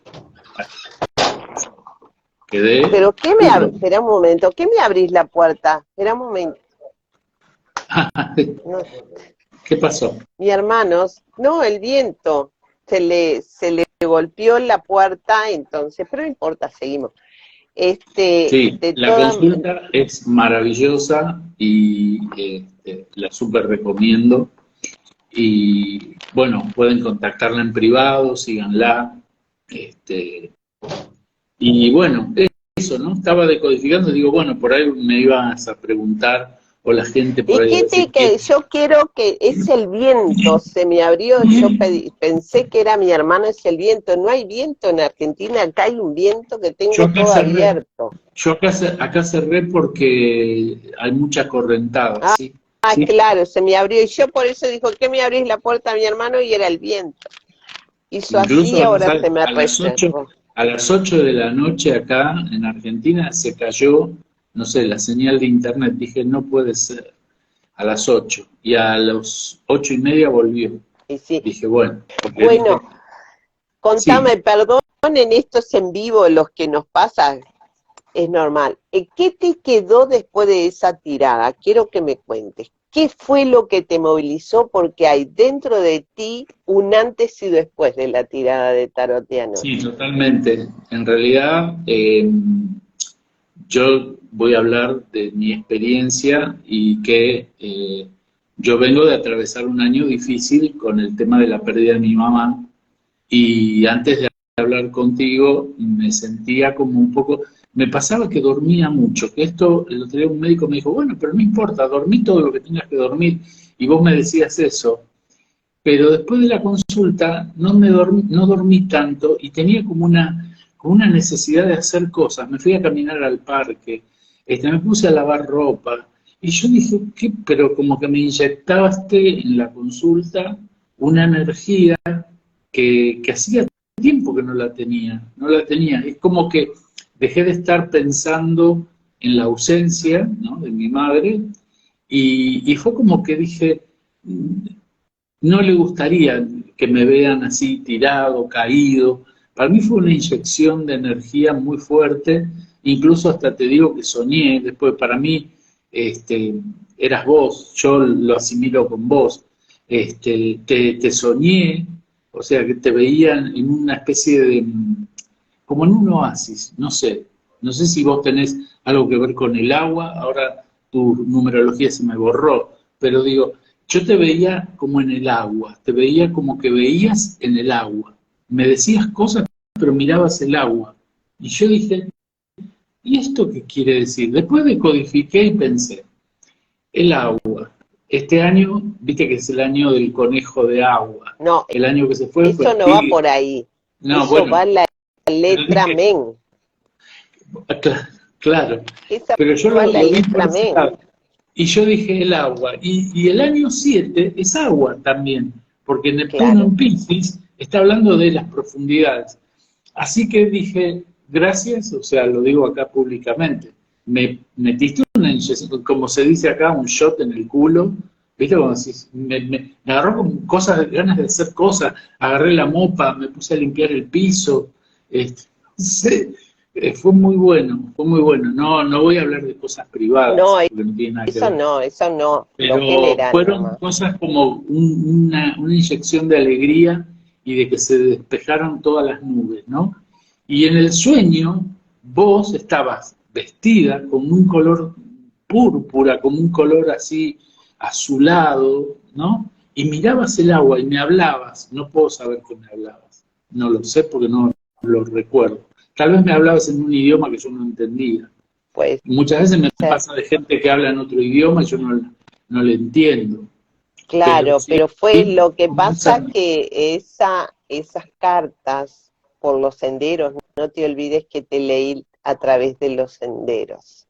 Quedé ¿Pero qué me duro. espera un momento, ¿qué me abrís la puerta? Espera un momento. No, ¿Qué pasó? mi hermanos, no, el viento. Se le golpeó la puerta, entonces, pero no importa, seguimos. Sí, De la toda, consulta es maravillosa y la súper recomiendo. Y bueno, pueden contactarla en privado, síganla. Este, y bueno, eso, ¿no? Estaba decodificando, digo, bueno, por ahí me ibas a preguntar, o la gente por ¿y ahí a qué te decir que que yo quiero que es el viento? Se me abrió, pensé que era mi hermano, es el viento. No hay viento en Argentina, acá hay un viento que yo tengo acá todo cerré, abierto. acá cerré porque hay mucha correntada, Ah, ¿sí? ¿Sí? claro, se me abrió y yo por eso dijo, ¿qué me abrís la puerta a mi hermano? Y era el viento. Hizo así, Incluso no ahora se sabes, me recerró. a las 8 de la noche acá en Argentina se cayó, no sé, la señal de internet. Dije, no puede ser. A las 8. Y a las 8:30 volvió. Y sí. Dije, bueno, porque Bueno, dije, sí, contame, perdonen estos en vivo, los que nos pasa, es normal. ¿Qué te quedó después de esa tirada? Quiero que me cuentes. ¿Qué fue lo que te movilizó? Porque hay dentro de ti un antes y después de la tirada de tarot de sí, anoche. totalmente. En realidad, yo voy a hablar de mi experiencia y que yo vengo de atravesar un año difícil con el tema de la pérdida de mi mamá. Y antes de hablar contigo, me sentía como un poco, me pasaba que dormía mucho, que esto, el otro día un médico me dijo, bueno, pero no importa, dormí todo lo que tengas que dormir, y vos me decías eso, pero después de la consulta no dormí tanto y tenía como una necesidad de hacer cosas, me fui a caminar al parque, me puse a lavar ropa, y yo dije, ¿qué? Pero como que me inyectaste en la consulta una energía que hacía tiempo que no la tenía. Es como que dejé de estar pensando en la ausencia, ¿no?, de mi madre y fue como que dije, no le gustaría que me vean así tirado, caído. Para mí fue una inyección de energía muy fuerte, incluso hasta te digo que soñé, después para mí este, eras vos, yo lo asimilo con vos, te soñé, o sea que te veía en una especie de, como en un oasis, no sé, no sé si vos tenés algo que ver con el agua, ahora tu numerología se me borró, pero digo, yo te veía como en el agua, te veía como que veías en el agua, me decías cosas, pero mirabas el agua. Y yo dije, ¿y esto qué quiere decir? Después decodifiqué y pensé, el agua. Este año, viste que es el año del conejo de agua. No, El año que se fue eso no va por Tigre. ahí. No, Eso va bueno, la pero letra dije, men. claro, Esa pero yo va la lo vi por letra ese men. lado. Y yo dije el agua. Y el año 7 es agua también, porque Neptuno Claro. en Piscis está hablando de las profundidades. Así que dije, gracias, o sea, lo digo acá públicamente. Me metiste una inyección, como se dice acá, un shot en el culo. ¿Viste? Como si me agarró con cosas, ganas de hacer cosas. Agarré la mopa, me puse a limpiar el piso. Este, no sé, fue muy bueno, fue muy bueno. No, no voy a hablar de cosas No, privadas, porque no tiene nada que ver. eso no, lo Pero general fueron nomás. cosas como una inyección de alegría y de que se despejaron todas las nubes, ¿no? Y en el sueño vos estabas vestida con un color púrpura, como un color así azulado, ¿no? Y mirabas el agua y me hablabas. No puedo saber qué me hablabas. No lo sé porque no lo recuerdo. Tal vez me hablabas en un idioma que yo no entendía. Pues Muchas veces me pasa de gente que habla en otro idioma y yo no le entiendo, pero claro, sí, pero fue lo que como pasa que esas cartas por los senderos, no te olvides que te leí a través de los senderos.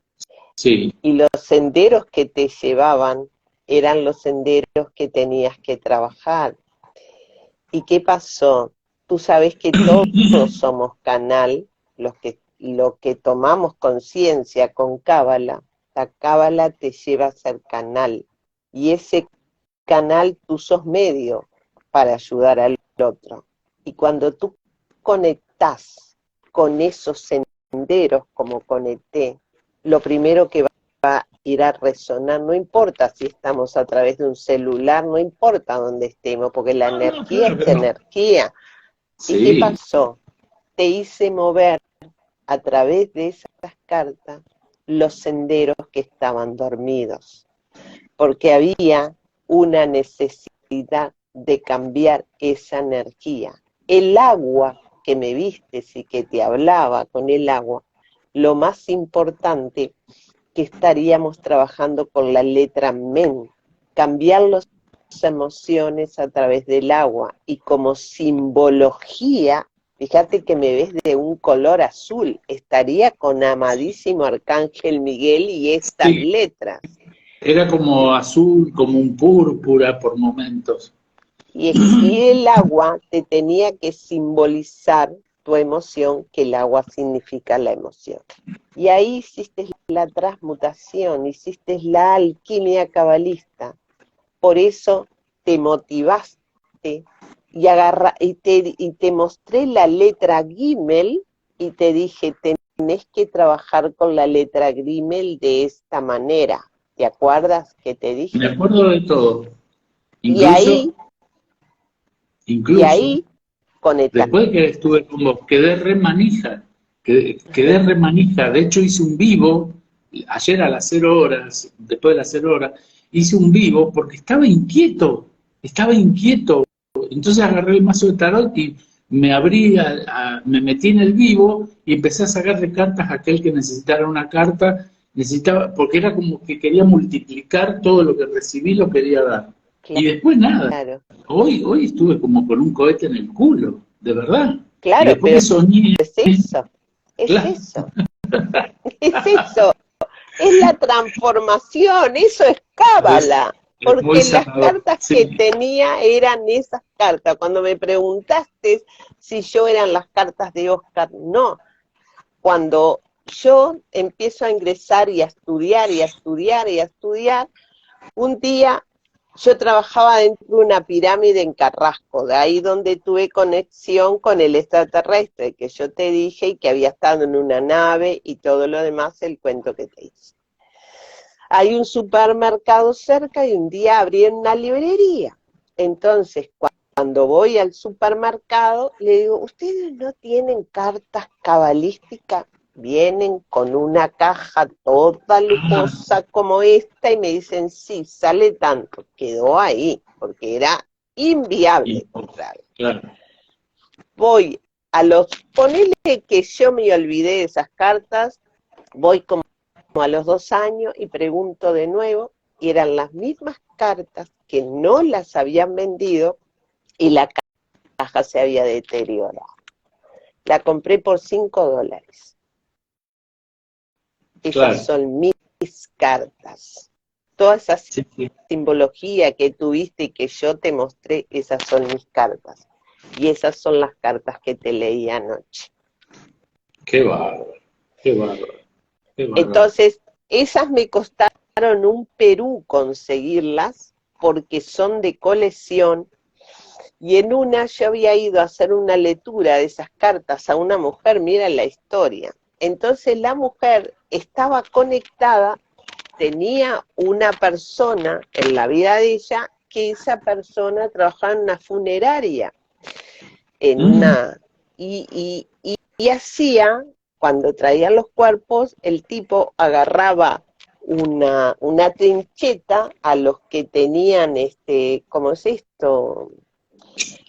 sí, Y los senderos que te llevaban eran los senderos que tenías que trabajar. ¿Y qué pasó? Tú sabes que todos somos canal, lo que tomamos conciencia con Cábala, la Cábala te lleva a ser canal. Y ese canal tú sos medio para ayudar al otro. Y cuando tú conectás con esos senderos como con ET, lo primero que va a ir a resonar, no importa si estamos a través de un celular, no importa dónde estemos, porque la energía es energía. ¿Y qué Sí, pasó? Te hice mover a través de esas cartas los senderos que estaban dormidos, porque había una necesidad de cambiar esa energía. El agua que me vistes y que te hablaba con el agua, lo más importante que estaríamos trabajando con la letra Men, cambiar las emociones a través del agua y como simbología, fíjate que me ves de un color azul, estaría con amadísimo Arcángel Miguel y estas sí, letras. era como azul, como un púrpura por momentos. Y el agua te tenía que simbolizar tu emoción, que el agua significa la emoción. Y ahí hiciste la transmutación, hiciste la alquimia cabalista. Por eso te motivaste y te mostré la letra Gimel y te dije, tenés que trabajar con la letra Gimel de esta manera. ¿Te acuerdas que te Me dije? acuerdo de todo. Y Incluso, ahí, y incluso, ahí, con el después que estuve como, quedé re manija, quedé re manija. De hecho hice un vivo, ayer a las 0 horas, después de las 0 horas, hice un vivo porque estaba inquieto, estaba inquieto. Entonces agarré el mazo de tarot y me abrí, me metí en el vivo y empecé a sacarle cartas a aquel que necesitara una carta, necesitaba, porque era como que quería multiplicar todo lo que recibí, lo quería dar. Y después nada, claro, hoy estuve como con un cohete en el culo, de verdad. Y claro, después pero que soñé, es eso, es claro, eso, es eso. Es la transformación, eso es es, cábala, es muy porque las sanador. cartas que Sí, tenía eran esas cartas. Cuando me preguntaste si yo eran las cartas de Oscar, no. Cuando yo empiezo a ingresar y a estudiar y a estudiar y a estudiar, un día yo trabajaba dentro de una pirámide en Carrasco, de ahí donde tuve conexión con el extraterrestre que yo te dije y que había estado en una nave y todo lo demás, el cuento que te hice. Hay un supermercado cerca y un día abrieron una librería. Entonces, cuando voy al supermercado, le digo, ¿ustedes no tienen cartas cabalísticas? Vienen con una caja toda ah, lujosa como esta y me dicen, sí, sale tanto. Quedó ahí, porque era y, inviable comprar. claro, Voy a los, ponele que yo me olvidé de esas cartas, voy como a los 2 años y pregunto de nuevo, y eran las mismas cartas que no las habían vendido y la caja se había deteriorado. La compré por $5. Esas claro. son mis cartas. Toda esa Sí, sí. simbología que tuviste y que yo te mostré, esas son mis cartas. Y esas son las cartas que te leí anoche. Qué bárbaro, qué bárbaro, qué bárbaro. Entonces, esas me costaron un Perú conseguirlas porque son de colección. Y en una yo había ido a hacer una lectura de esas cartas a una mujer, mira la historia. Entonces la mujer estaba conectada, tenía una persona en la vida de ella, que esa persona trabajaba en una funeraria, en Mm, una, y hacía, cuando traían los cuerpos, el tipo agarraba una trincheta a los que tenían, ¿cómo es esto?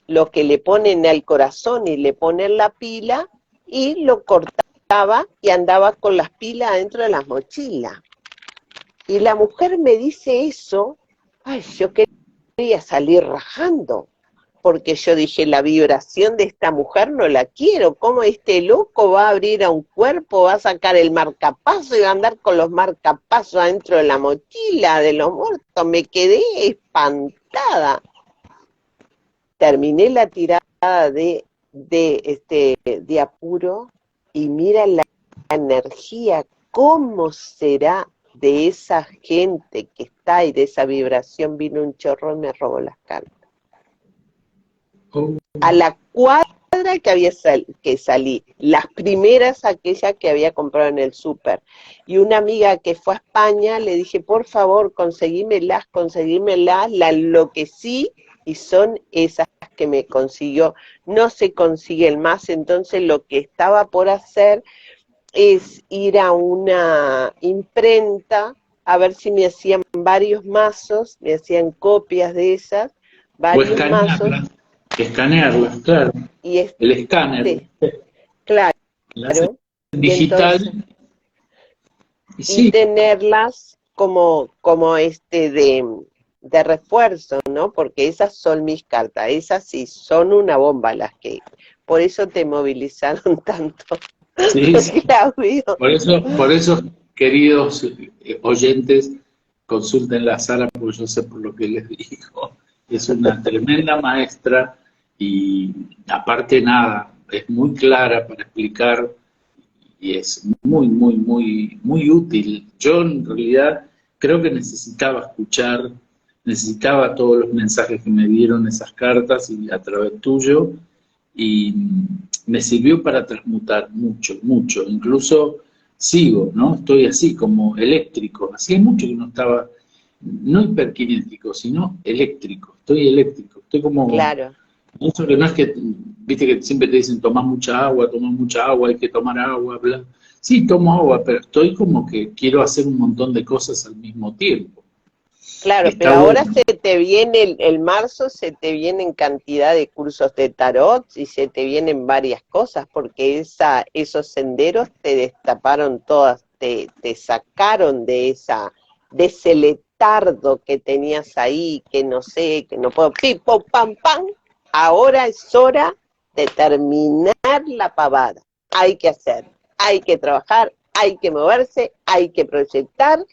Lo que le ponen al corazón y le ponen la pila, y lo cortaba y andaba con las pilas dentro de las mochilas. Y la mujer me dice eso, ay, yo quería salir rajando, porque yo dije, la vibración de esta mujer no la quiero, ¿cómo este loco va a abrir a un cuerpo, va a sacar el marcapaso y va a andar con los marcapasos adentro de la mochila de los muertos? Me quedé espantada. Terminé la tirada de apuro y mira la energía, cómo será de esa gente que está y de esa vibración. Vino un chorro y me robó las cartas. oh, A la cuadra primera que salí, las primeras aquellas que había comprado en el súper. Y una amiga que fue a España, le dije, por favor, conseguímelas, la enloquecí y son esas que me consiguió. No se consiguen más, entonces lo que estaba por hacer es ir a una imprenta a ver si me hacían varios mazos, me hacían copias de esas, O varios mazos, escanearlas, claro. y El escáner, claro, la hace y entonces, digital, y y sí, tenerlas como de refuerzo, ¿no? Porque esas son mis cartas, esas sí son una bomba por eso te movilizaron tanto, sí, sí. Claudio. Por eso, queridos oyentes, consulten la Sara, porque yo sé por lo que les digo. Es una tremenda maestra y aparte nada, es muy clara para explicar y es muy, muy, muy, muy útil. Yo en realidad creo que necesitaba escuchar, necesitaba todos los mensajes que me dieron esas cartas y a través tuyo y me sirvió para transmutar mucho, mucho. Incluso sigo, ¿no? Estoy así como eléctrico. Hacía mucho que no estaba, no hiperkinético, sino eléctrico. Estoy eléctrico. Estoy como, Claro. eso que no es que, viste que siempre te dicen toma mucha agua, hay que tomar agua, bla. Sí, tomo agua, pero estoy como que quiero hacer un montón de cosas al mismo tiempo. Claro, pero Está ahora bueno. se te viene el marzo, se te vienen cantidad de cursos de tarot y se te vienen varias cosas, porque esos senderos te destaparon todas, te sacaron de ese letardo que tenías ahí, que no sé, que no puedo, pipo, pam, pam. Ahora es hora de terminar la pavada. Hay que hacer, hay que trabajar, hay que moverse, hay que proyectar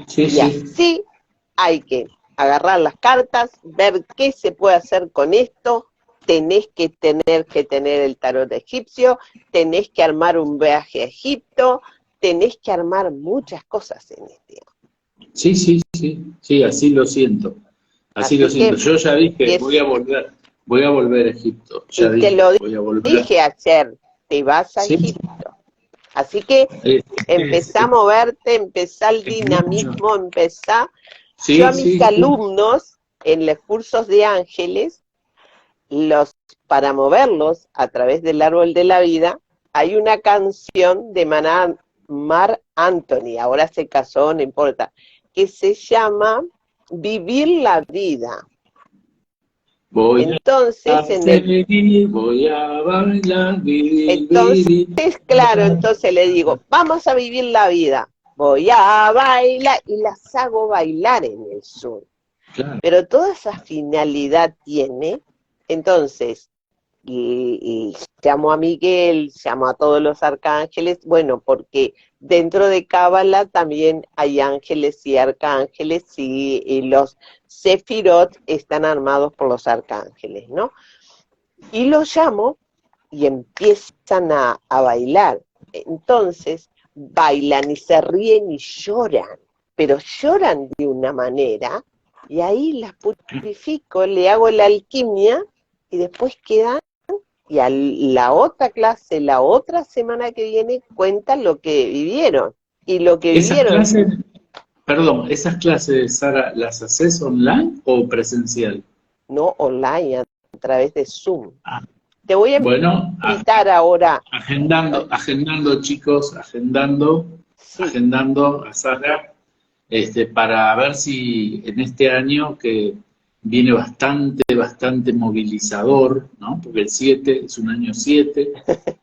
Sí, y sí. así hay que agarrar las cartas, ver qué se puede hacer con esto, tenés que tener el tarot egipcio, tenés que armar un viaje a Egipto, tenés que armar muchas cosas en este año. Sí, sí, sí, sí, así lo siento. Así lo Así siento. que Yo ya dije, empieza, voy a volver a Egipto. Ya y te dije, lo voy a volver. dije ayer, te vas a Sí, Egipto. Así que es, empezá a moverte, empezá el es mucho. dinamismo, empezá. Yo a Sí, mis sí, sí. alumnos en los cursos de ángeles para moverlos a través del árbol de la vida, hay una canción de Mar Anthony, ahora se casó, no importa, que se llama Vivir la vida. Voy Entonces, a seguir, voy a bailar, vivir, entonces, vivir. claro, entonces le digo, vamos a vivir la vida, voy a bailar, y las hago bailar en el Zoom. Claro. Pero toda esa finalidad tiene, entonces, y llamo a Miguel, llamo a todos los arcángeles, bueno, porque dentro de Cábala también hay ángeles y arcángeles y los sefirot están armados por los arcángeles, ¿no? Y los llamo y empiezan a bailar. Entonces, bailan y se ríen y lloran, pero lloran de una manera y ahí las purifico, le hago la alquimia y después quedan y a la otra clase, la otra semana que viene, cuentan lo que vivieron. Y lo que Esas vivieron, clases, perdón, esas clases, Sara, ¿las haces online o presencial? no online, a través de Zoom. Ah, Te voy a bueno, invitar ahora, agendando, chicos, sí, agendando a Sara, para ver si en este año que viene bastante, bastante movilizador, ¿no? Porque el 7 es un año 7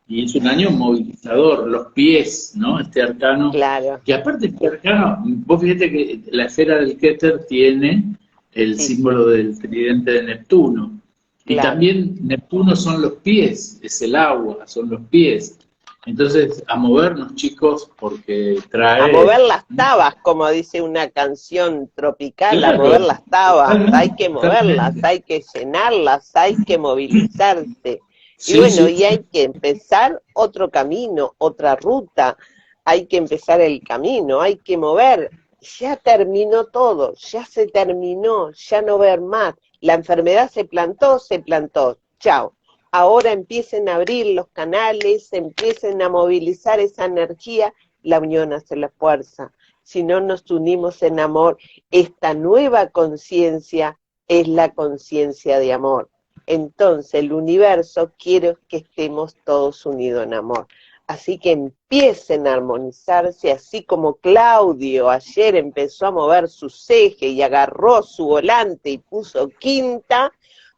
y es un año movilizador, los pies, ¿no? Este arcano, claro, que aparte este arcano, vos fíjate que la esfera del Keter tiene el sí, símbolo del tridente de Neptuno, y claro. también Neptuno son los pies, es el agua, son los pies. Entonces, a movernos, chicos, porque A trae mover las mucho. tabas, como dice una canción tropical, a mover Claro, las tabas, hay totalmente, que moverlas, totalmente. hay que llenarlas, hay que movilizarse. Y Sí, bueno, sí, y hay que empezar otro camino, otra ruta, hay que empezar el camino, hay que mover. Ya terminó todo, ya se terminó, ya no ver más. La enfermedad se plantó, chao. ahora empiecen a abrir los canales, empiecen a movilizar esa energía, la unión hace la fuerza. Si no nos unimos en amor, esta nueva conciencia es la conciencia de amor. Entonces el universo quiere que estemos todos unidos en amor. Así que empiecen a armonizarse, así como Claudio ayer empezó a mover su eje y agarró su volante y puso quinta,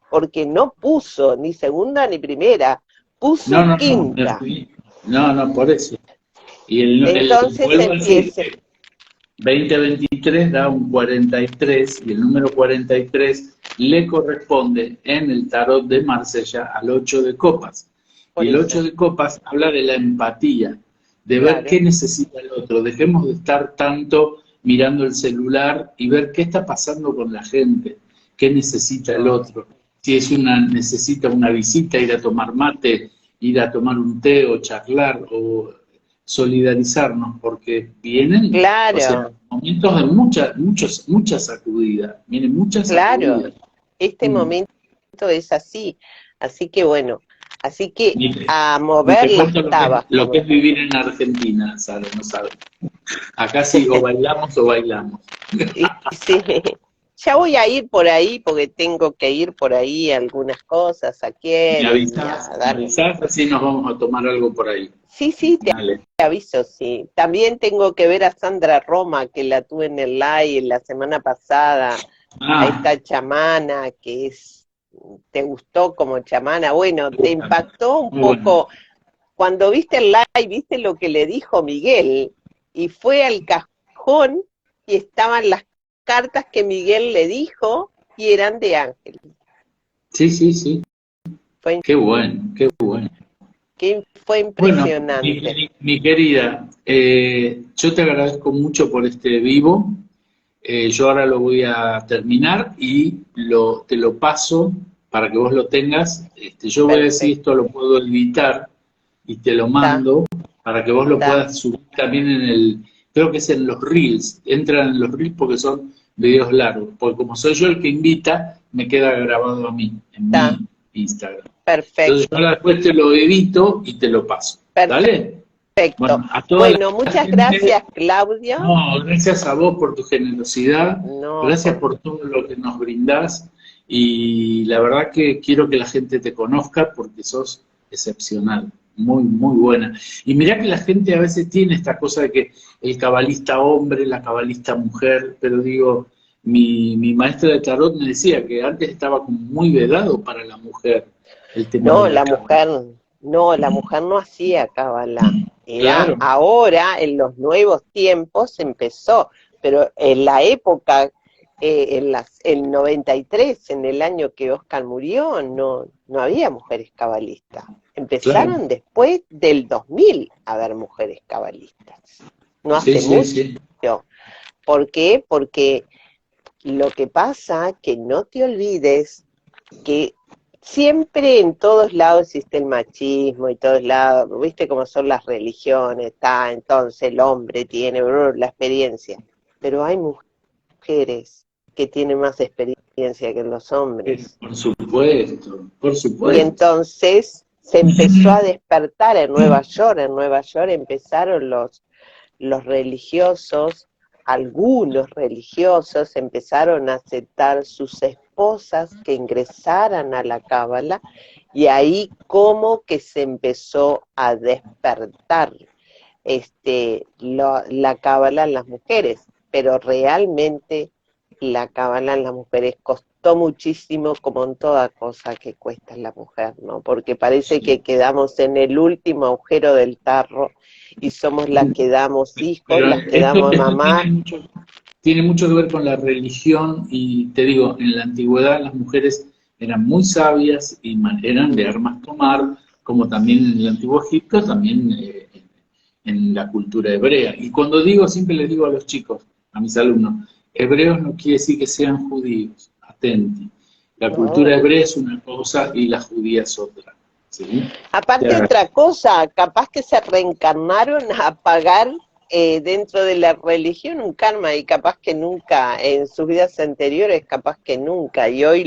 porque no puso ni segunda ni primera, puso No, no, no, me quinta. fui. No, no, por eso. Y Entonces vuelvo a decir, empiece. 2023 da un 43 y el número 43 le corresponde en el tarot de Marsella al 8 de copas. Por Y el eso, 8 de copas habla de la empatía, de ver claro, qué necesita el otro. Dejemos de estar tanto mirando el celular y ver qué está pasando con la gente, qué necesita el otro. Si es necesita una visita, ir a tomar mate, ir a tomar un té o charlar o solidarizarnos, porque vienen, o sea, claro, momentos de mucha sacudida, vienen muchas claro. sacudidas. Este Mm. momento es así. Así que bueno, así que Ni te, a ni mover te las cuento tabas, lo que como es vivir en Argentina, Sara, no sabes. Acá sí, o bailamos o bailamos. y sí, ya voy a ir por ahí porque tengo que ir por ahí a algunas cosas, a Quieren y a Me dar. avisás, así nos vamos a tomar algo por ahí. Sí, sí, Dale. te aviso, sí. También tengo que ver a Sandra Roma, que la tuve en el live la semana pasada, a Ah, esta chamana que es, ¿te gustó como chamana? Bueno, me ¿te gusta. impactó un Muy bueno. poco? Cuando viste el live, viste lo que le dijo Miguel, y fue al cajón y estaban las cartas que Miguel le dijo y eran de Ángel. Sí, sí, sí. Fue, Qué bueno, qué bueno. fue Bueno, impresionante. mi querida, yo te agradezco mucho por este vivo. Yo ahora lo voy a terminar y te lo paso para que vos lo tengas. Yo voy a decir Perfecto. esto lo puedo editar y te lo mando para que vos lo Está, puedas subir también creo que es en los Reels. Entran en los Reels porque son videos largos. Porque como soy yo el que invita, me queda grabado a mí, en está, mi Instagram. Entonces yo perfecto. después te lo edito y te lo paso. ¿Dale? Perfecto. Bueno, a toda Bueno, la muchas gente, gracias, Claudio. no, gracias a vos por tu generosidad, No, gracias por todo lo que nos brindás y la verdad que quiero que la gente te conozca porque sos excepcional, muy, muy buena. Y mirá que la gente a veces tiene esta cosa de que el cabalista hombre, la cabalista mujer, pero digo, mi maestra de tarot me decía que antes estaba como muy vedado para la mujer el tema de no, la cábala. la mujer no hacía cábala. Era Claro, ahora, en los nuevos tiempos, empezó, pero en la época, el 93, en el año que Oscar murió, no había mujeres cabalistas. claro, Empezaron después del 2000 a haber mujeres cabalistas. No sí, hace sí, mucho. sí. ¿Por qué? Porque lo que pasa, que no te olvides que siempre en todos lados existe el machismo y todos lados, viste cómo son las religiones, entonces el hombre tiene la experiencia, pero hay mujeres que tienen más experiencia que los hombres. Por supuesto, por Y supuesto. entonces se empezó a despertar en Nueva York empezaron los religiosos, algunos religiosos empezaron a aceptar sus esposas que ingresaran a la cábala y ahí como que se empezó a despertar la cábala en las mujeres, pero realmente la cábala en las mujeres costó muchísimo, como en toda cosa que cuesta en la mujer, ¿no? Porque parece que quedamos en el último agujero del tarro y somos las que damos hijos, Pero las que damos esto mamá. tiene mucho que ver con la religión y te digo, en la antigüedad las mujeres eran muy sabias y eran de armas tomar, como también en el antiguo Egipto, también en la cultura hebrea. Y cuando digo, siempre les digo a los chicos, a mis alumnos, hebreos no quiere decir que sean judíos, atenti. La cultura No. hebrea es una cosa y la judía es otra. ¿Sí? Aparte Ya, otra cosa, capaz que se reencarnaron a pagar dentro de la religión un karma y capaz que nunca, en sus vidas anteriores, capaz que nunca, y hoy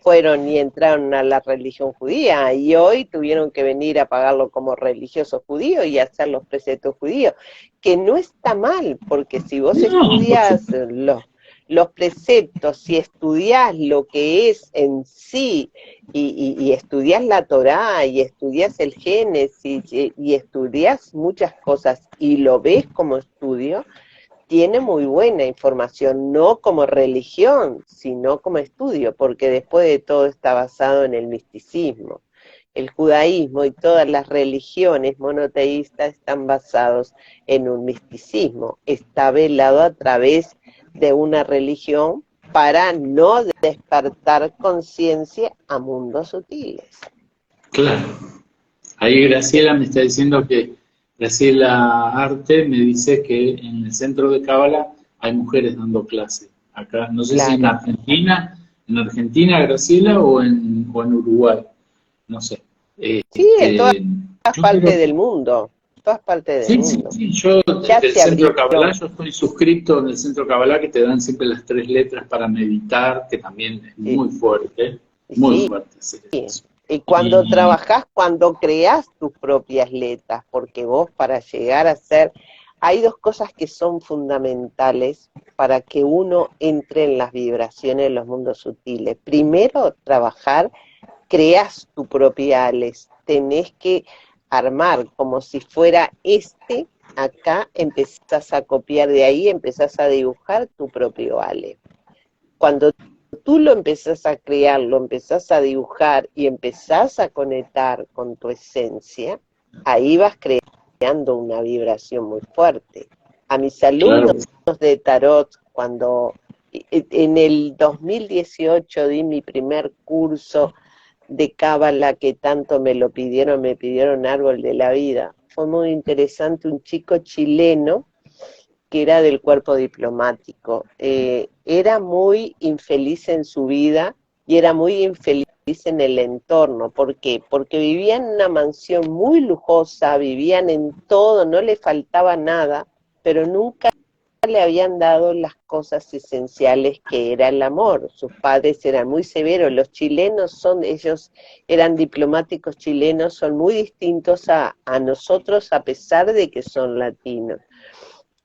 fueron y entraron a la religión judía, y hoy tuvieron que venir a pagarlo como religioso judío y hacer los preceptos judíos, que no está mal, porque si vos No, por estudias supuesto. los preceptos, si estudias lo que es en sí, y estudias la Torá, y estudias el Génesis, y estudias muchas cosas, y lo ves como estudio, tiene muy buena información, no como religión, sino como estudio, porque después de todo está basado en el misticismo. El judaísmo y todas las religiones monoteístas están basados en un misticismo, está velado a través de una religión para no despertar conciencia a mundos sutiles. Claro. Ahí Graciela me está diciendo que Graciela Arte me dice que en el centro de Cábala hay mujeres dando clase. Acá, no sé si Claro. En Argentina, Graciela, o en Uruguay, no sé. Sí, en todas Yo partes creo del que mundo, todas partes del sí, sí, mundo. sí, yo Ya del se centro abrió. Kabbalah, yo estoy suscrito en el centro Kabbalah que te dan siempre las 3 letras para meditar, que también es Sí, muy sí. fuerte hacer eso. Y cuando Y trabajás, cuando creás tus propias letras, porque vos para llegar a ser, hay dos cosas que son fundamentales para que uno entre en las vibraciones de los mundos sutiles. Primero, trabajar, creás tu propia Alex, tenés que armar como si fuera acá empezás a copiar de ahí, empezás a dibujar tu propio Alex. Cuando tú lo empezás a crear, lo empezás a dibujar y empezás a conectar con tu esencia, ahí vas creando una vibración muy fuerte. A mis alumnos claro, de tarot, cuando en el 2018 di mi primer curso de cábala que tanto me pidieron Árbol de la Vida. Fue muy interesante, un chico chileno que era del cuerpo diplomático. Era muy infeliz en su vida y era muy infeliz en el entorno. ¿Por qué? Porque vivían en una mansión muy lujosa, vivían en todo, no le faltaba nada, pero nunca le habían dado las cosas esenciales que era el amor. Sus padres eran muy severos, los chilenos ellos eran diplomáticos chilenos, son muy distintos a nosotros a pesar de que son latinos.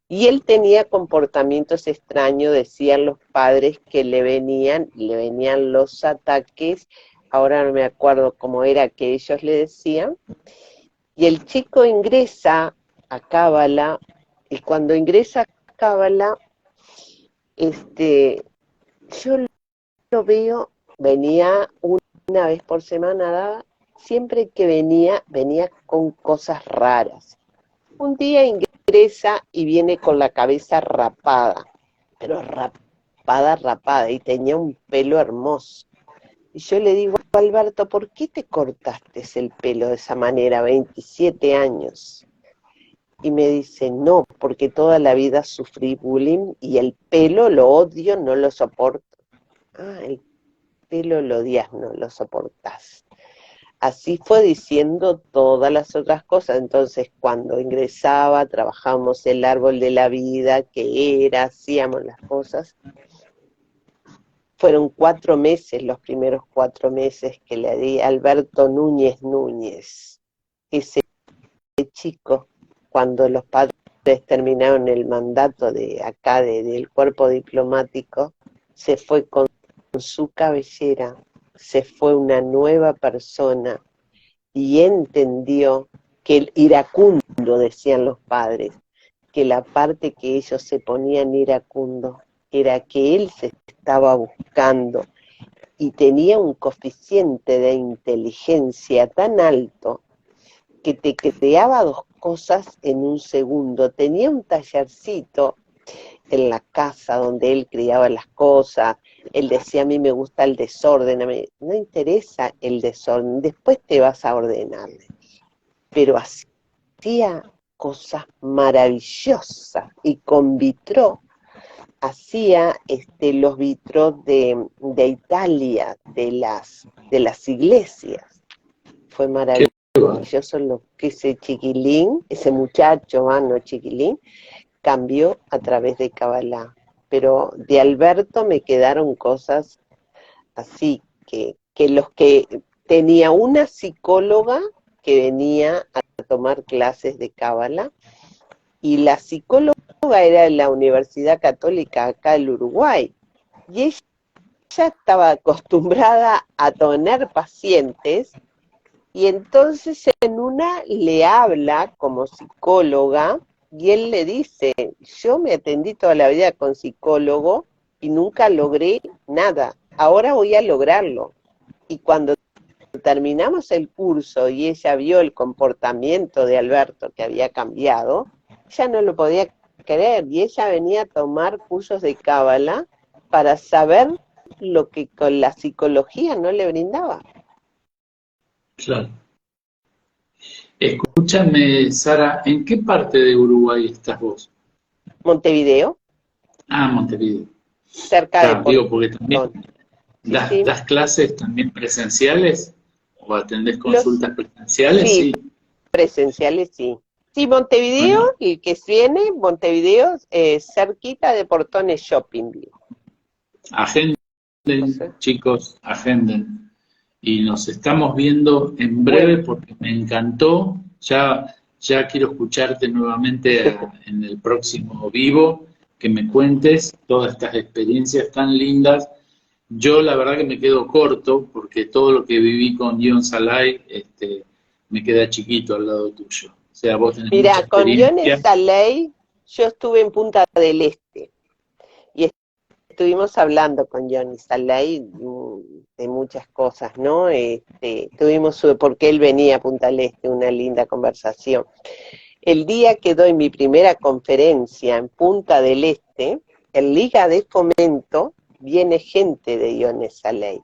Y él tenía comportamientos extraños, decían los padres que le venían los ataques, ahora no me acuerdo cómo era que ellos le decían, y el chico ingresa a Cábala, y cuando ingresa a Cábala, yo lo veo, venía una vez por semana, siempre que venía con cosas raras. Un día ingresa y viene con la cabeza rapada, pero rapada, y tenía un pelo hermoso. Y yo le digo, Alberto, ¿por qué te cortaste el pelo de esa manera, 27 años? Y me dice, no, porque toda la vida sufrí bullying y el pelo lo odio, no lo soporto. Ah, el pelo lo odias, no lo soportás. Así fue diciendo todas las otras cosas. Entonces, cuando ingresaba, trabajábamos el árbol de la vida, que era, hacíamos las cosas. Fueron 4 meses, los primeros 4 meses que le di a Alberto Núñez, ese chico, cuando los padres terminaron el mandato de acá, del cuerpo diplomático, se fue con su cabellera, se fue una nueva persona, y entendió que el iracundo, decían los padres, que la parte que ellos se ponían iracundo era que él se estaba buscando y tenía un coeficiente de inteligencia tan alto que te creaba dos cosas en un segundo. Tenía un tallercito en la casa donde él criaba las cosas. Él decía, a mí me gusta el desorden, a mí no interesa el desorden, después te vas a ordenar. Pero hacía cosas maravillosas y con vitró, hacía los vitrós de Italia, de las iglesias. Fue qué va. maravilloso lo que ese chiquilín, ese muchacho, no chiquilín, cambió a través de Kabbalah. Pero de Alberto me quedaron cosas así que los que tenía una psicóloga que venía a tomar clases de Cábala, y la psicóloga era de la Universidad Católica acá del Uruguay, y ella estaba acostumbrada a tener pacientes, y entonces en una le habla como psicóloga, y él le dice, yo me atendí toda la vida con psicólogo y nunca logré nada, ahora voy a lograrlo. Y cuando terminamos el curso y ella vio el comportamiento de Alberto que había cambiado, ella no lo podía creer, y ella venía a tomar cursos de Cábala para saber lo que con la psicología no le brindaba. Claro. Escúchame, Sara, ¿en qué parte de Uruguay estás vos? Montevideo, Ah, Montevideo. cerca de Digo, porque también Portón. Sí, sí. das clases también presenciales o atendés consultas presenciales, Sí, sí. presenciales sí. Sí, Montevideo, Bueno, el que viene, Montevideo, cerquita de Portones Shopping Vivo. agenden, O sea, chicos, agenden. Y nos estamos viendo en breve bueno, porque me encantó. Ya quiero escucharte nuevamente en el próximo vivo, que me cuentes todas estas experiencias tan lindas. Yo la verdad que me quedo corto porque todo lo que viví con Guion Salai me queda chiquito al lado tuyo. O sea, vos tenés mucha mira, con Jones experiencia. Saley, yo estuve en Punta del Este y estuvimos hablando con Johnny Saley de muchas cosas, ¿no? Tuvimos, porque él venía a Punta del Este, una linda conversación. El día que doy mi primera conferencia en Punta del Este, en Liga de Fomento, viene gente de Jones Saley.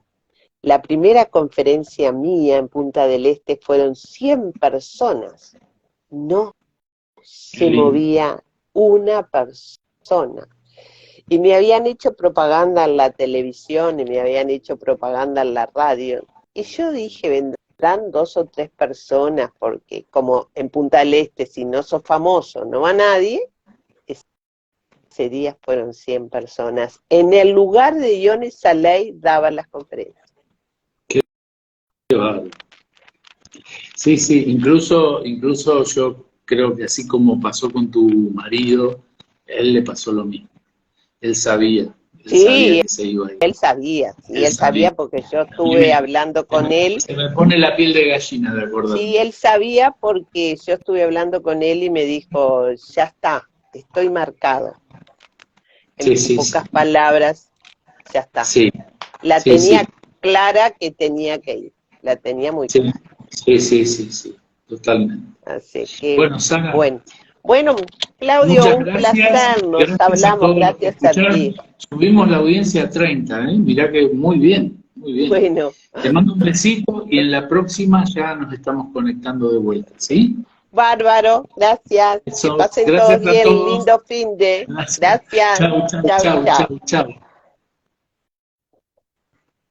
La primera conferencia mía en Punta del Este fueron 100 personas. No Qué se lindo. movía una persona. Y me habían hecho propaganda en la televisión y me habían hecho propaganda en la radio. Y yo dije, vendrán 2 o 3 personas, porque como en Punta del Este, si no sos famoso, no va nadie. Ese día fueron 100 personas. En el lugar de Johnny Saley daban las conferencias. Qué bárbaro. Sí, sí, incluso yo creo que así como pasó con tu marido, él le pasó lo mismo. Él sabía Sí, que se iba a ir. él sabía, sí, Él él sabía. sabía porque yo A mí estuve hablando con él. se me pone la piel de gallina de acordarme. Sí, él sabía porque yo estuve hablando con él y me dijo, ya está, estoy marcado. En Sí, sí, sí. pocas palabras, ya está. Sí, La sí, sí. tenía clara que tenía que ir, la tenía muy Sí, clara. sí, sí, sí, sí, totalmente. Así que, Bueno, Sara, bueno. Bueno, Claudio, muchas un gracias. placer, nos Gracias a hablamos, todos los que gracias a escucharon. ti. Subimos la audiencia a 30, ¿eh? Mirá que muy bien, muy bien. Bueno, Te mando un besito y en la próxima ya nos estamos conectando de vuelta, ¿sí? bárbaro, gracias. Que Eso, pasen todos gracias a bien, todos. lindo fin de. Gracias. Gracias. Chau, chau, Chau, chau, chau. chau, chau.